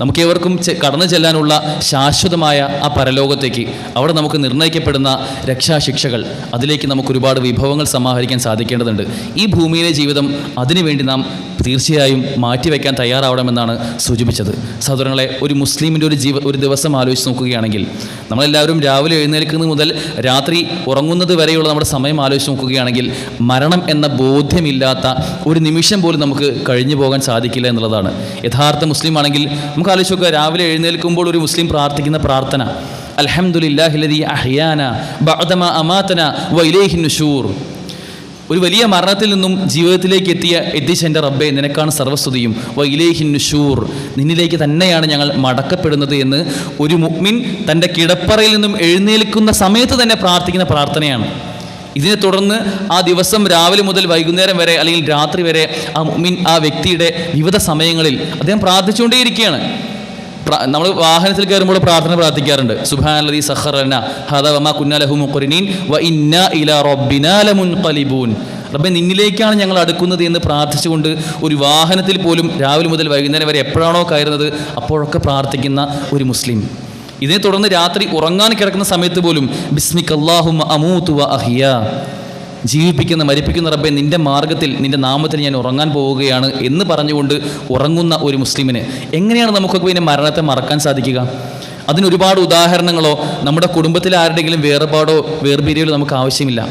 നമുക്കേവർക്കും കടന്നു ചെല്ലാനുള്ള ശാശ്വതമായ ആ പരലോകത്തേക്ക്, അവിടെ നമുക്ക് നിർണ്ണയിക്കപ്പെടുന്ന രക്ഷാശിക്ഷകൾ, അതിലേക്ക് നമുക്ക് ഒരുപാട് വിഭവങ്ങൾ സമാഹരിക്കാൻ സാധിക്കേണ്ടതുണ്ട്. ഈ ഭൂമിയിലെ ജീവിതം അതിനുവേണ്ടി നാം തീർച്ചയായും മാറ്റിവെക്കാൻ തയ്യാറാവണമെന്നാണ് സൂചിപ്പിച്ചത്. സഹോദരങ്ങളെ, ഒരു മുസ്ലിമിൻ്റെ ഒരു ദിവസം ആലോചിച്ച് നോക്കുകയാണെങ്കിൽ, നമ്മളെല്ലാവരും രാവിലെ എഴുന്നേൽക്കുന്നത് മുതൽ രാത്രി ഉറങ്ങുന്നത് വരെയുള്ള നമ്മുടെ സമയം ആലോചിച്ച് നോക്കുകയാണെങ്കിൽ, മരണം എന്ന ബോധ്യമില്ലാത്ത ഒരു നിമിഷം പോലും നമുക്ക് കഴിഞ്ഞു പോകാൻ സാധിക്കില്ല എന്നുള്ളതാണ്. യഥാർത്ഥ മുസ്ലിം ആണെങ്കിൽ നമുക്ക് ആലോചിച്ച് നോക്കുക, രാവിലെ എഴുന്നേൽക്കുമ്പോൾ ഒരു മുസ്ലിം പ്രാർത്ഥിക്കുന്ന പ്രാർത്ഥന അൽഹംദുലില്ലാഹില്ലദീ അഹ്യാനാ ബഅദമാ അമാതനാ വഇലൈഹി നുശൂർ. ഒരു വലിയ മരണത്തിൽ നിന്നും ജീവിതത്തിലേക്ക് എത്തിച്ച എൻ്റെ റബ്ബേ, നിനക്കാണ് സർവസ്തുതിയും. വഇലൈഹി നുശൂർ, നിന്നിലേക്ക് തന്നെയാണ് ഞങ്ങൾ മടക്കപ്പെടുന്നത് എന്ന് ഒരു മുഅ്മിൻ തൻ്റെ കിടപ്പറയിൽ നിന്നും എഴുന്നേൽക്കുന്ന സമയത്ത് തന്നെ പ്രാർത്ഥിക്കുന്ന പ്രാർത്ഥനയാണ്. ഇതിനെ തുടർന്ന് ആ ദിവസം രാവിലെ മുതൽ വൈകുന്നേരം വരെ അല്ലെങ്കിൽ രാത്രി വരെ ആ മുഅ്മിൻ ആ വ്യക്തിയുടെ വിവിധ സമയങ്ങളിൽ അദ്ദേഹം പ്രാർത്ഥിച്ചുകൊണ്ടേയിരിക്കുകയാണ്. നമ്മൾ വാഹനത്തിൽ കയറുമ്പോൾ പ്രാർത്ഥിക്കാറുണ്ട്. സുബ്ഹാനല്ലദീ സഖറ ലനാ ഹാദാ വമാ കുന്നാ ലഹു മുഖ്രിനീൻ വഇന്നാ ഇലാ റബ്ബിനാ ലമുൻഖലിബൂൻ. റബ്ബേ, നിന്നിലേക്കാണ് ഞങ്ങൾ അടുക്കുന്നത് എന്ന് പ്രാർത്ഥിച്ചുകൊണ്ട് ഒരു വാഹനത്തിൽ പോലും രാവിലെ മുതൽ വൈകുന്നേരം വരെ എപ്പോഴാണോ കയറുന്നത് അപ്പോഴൊക്കെ പ്രാർത്ഥിക്കുന്ന ഒരു മുസ്ലിം. ഇതിനെ തുടർന്ന് രാത്രി ഉറങ്ങാൻ കിടക്കുന്ന സമയത്ത് പോലും ബിസ്മിക അല്ലാഹുമ്മ അമൂതു വ അഹ്യാ, ജീവിപ്പിക്കുന്ന മരിപ്പിക്കുന്ന റബ്ബേ, നിൻ്റെ മാർഗ്ഗത്തിൽ നിൻ്റെ നാമത്തിൽ ഞാൻ ഉറങ്ങാൻ പോവുകയാണ് എന്ന് പറഞ്ഞുകൊണ്ട് ഉറങ്ങുന്ന ഒരു മുസ്ലിമിന് എങ്ങനെയാണ് നമുക്കൊക്കെ പിന്നെ മരണത്തെ മറക്കാൻ സാധിക്കുക? അതിനൊരുപാട് ഉദാഹരണങ്ങളോ നമ്മുടെ കുടുംബത്തിലെ ആരുടെയെങ്കിലും വേർപിരിയലോ നമുക്ക് ആവശ്യമില്ല.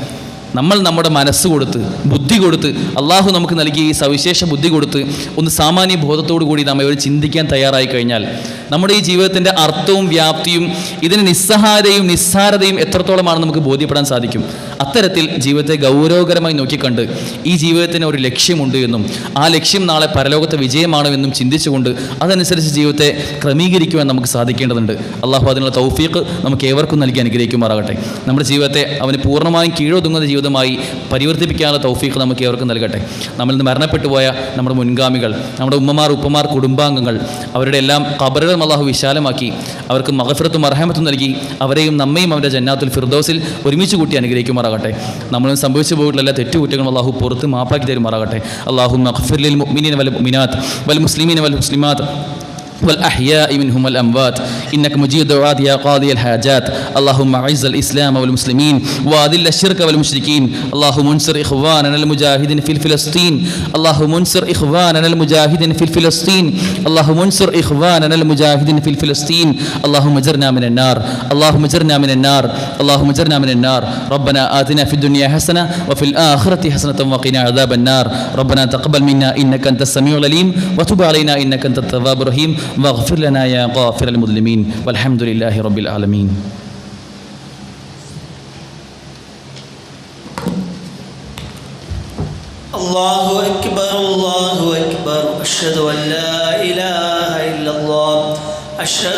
നമ്മൾ നമ്മുടെ മനസ്സ് കൊടുത്ത്, ബുദ്ധി കൊടുത്ത്, അള്ളാഹു നമുക്ക് നൽകിയ ഈ സവിശേഷ ബുദ്ധി കൊടുത്ത് ഒന്ന് സാമാന്യ ബോധത്തോടു കൂടി നാം ഇവർ ചിന്തിക്കാൻ തയ്യാറായി കഴിഞ്ഞാൽ നമ്മുടെ ഈ ജീവിതത്തിൻ്റെ അർത്ഥവും വ്യാപ്തിയും ഇതിന് നിസ്സഹായതയും നിസ്സാരതയും എത്രത്തോളമാണെന്ന് നമുക്ക് ബോധ്യപ്പെടാൻ സാധിക്കും. അത്തരത്തിൽ ജീവിതത്തെ ഗൗരവകരമായി നോക്കിക്കണ്ട് ഈ ജീവിതത്തിന് ഒരു ലക്ഷ്യമുണ്ട് എന്നും ആ ലക്ഷ്യം നാളെ പരലോകത്തെ വിജയമാണ് എന്നും ചിന്തിച്ചുകൊണ്ട് അതനുസരിച്ച് ജീവിതത്തെ ക്രമീകരിക്കുവാൻ നമുക്ക് സാധിക്കേണ്ടതുണ്ട്. അള്ളാഹു അതിനുള്ള തൗഫീഖ് നമുക്ക് ഏവർക്കും നൽകി അനുഗ്രഹിക്കുമാറാകട്ടെ. നമ്മുടെ ജീവിതത്തെ അവന് പൂർണ്ണമായും കീഴൊതുങ്ങുന്ന ജീവിതമായി പരിവർത്തിപ്പിക്കാനുള്ള തൗഫീഖ് നമുക്ക് ഏവർക്കും നൽകട്ടെ. നമ്മളിൽ നിന്ന് മരണപ്പെട്ടു പോയ നമ്മുടെ മുൻഗാമികൾ, നമ്മുടെ ഉമ്മമാർ, ഉപ്പമാർ, കുടുംബാംഗങ്ങൾ, അവരുടെ എല്ലാം ഖബറുകൾ അള്ളാഹു വിശാലമാക്കി അവർക്ക് മഗ്ഫിറത്തും മർഹമത്തും നൽകി അവരെയും നമ്മയും അവരുടെ ജന്നാത്തുൽ ഫിർദൗസിൽ ഒരുമിച്ച് കൂട്ടി അനുഗ്രഹിക്കുമാറാകട്ടെ. നമ്മളും സംഭവിച്ചു പോയിട്ടുള്ള എല്ലാ തെറ്റുകുറ്റങ്ങളും അള്ളാഹു പുറത്ത് മാപ്പാക്കി തരുമാറാകട്ടെ. അല്ലാഹുമ്മ മഗ്ഫിർ ലിൽ മുഅ്മിനീന വൽ മുഅ്മിനാത്ത് വൽ മുസ്ലിമീന വൽ മുസ്ലിമാത്ത് والأحياء منهم والأموات إنك مجيب دعاء يا قاضي الحاجات. اللهم أعز الإسلام والمسلمين وأذل الشرك والمشركين. اللهم انصر إخواننا المجاهدين في فلسطين. اللهم انصر إخواننا المجاهدين في فلسطين. اللهم انصر إخواننا المجاهدين في فلسطين. اللهم اجرنا من النار. اللهم اجرنا من النار. اللهم اجرنا من النار. ربنا آتنا في الدنيا حسنة وفي الآخرة حسنة وقنا عذاب النار. ربنا تقبل منا إنك أنت السميع العليم وتب علينا إنك أنت التواب الرحيم. واغفر لنا يا غافر المذنبين والحمد لله رب العالمين.
الله أكبر الله أكبر أشهد أن لا إله إلا الله أشهد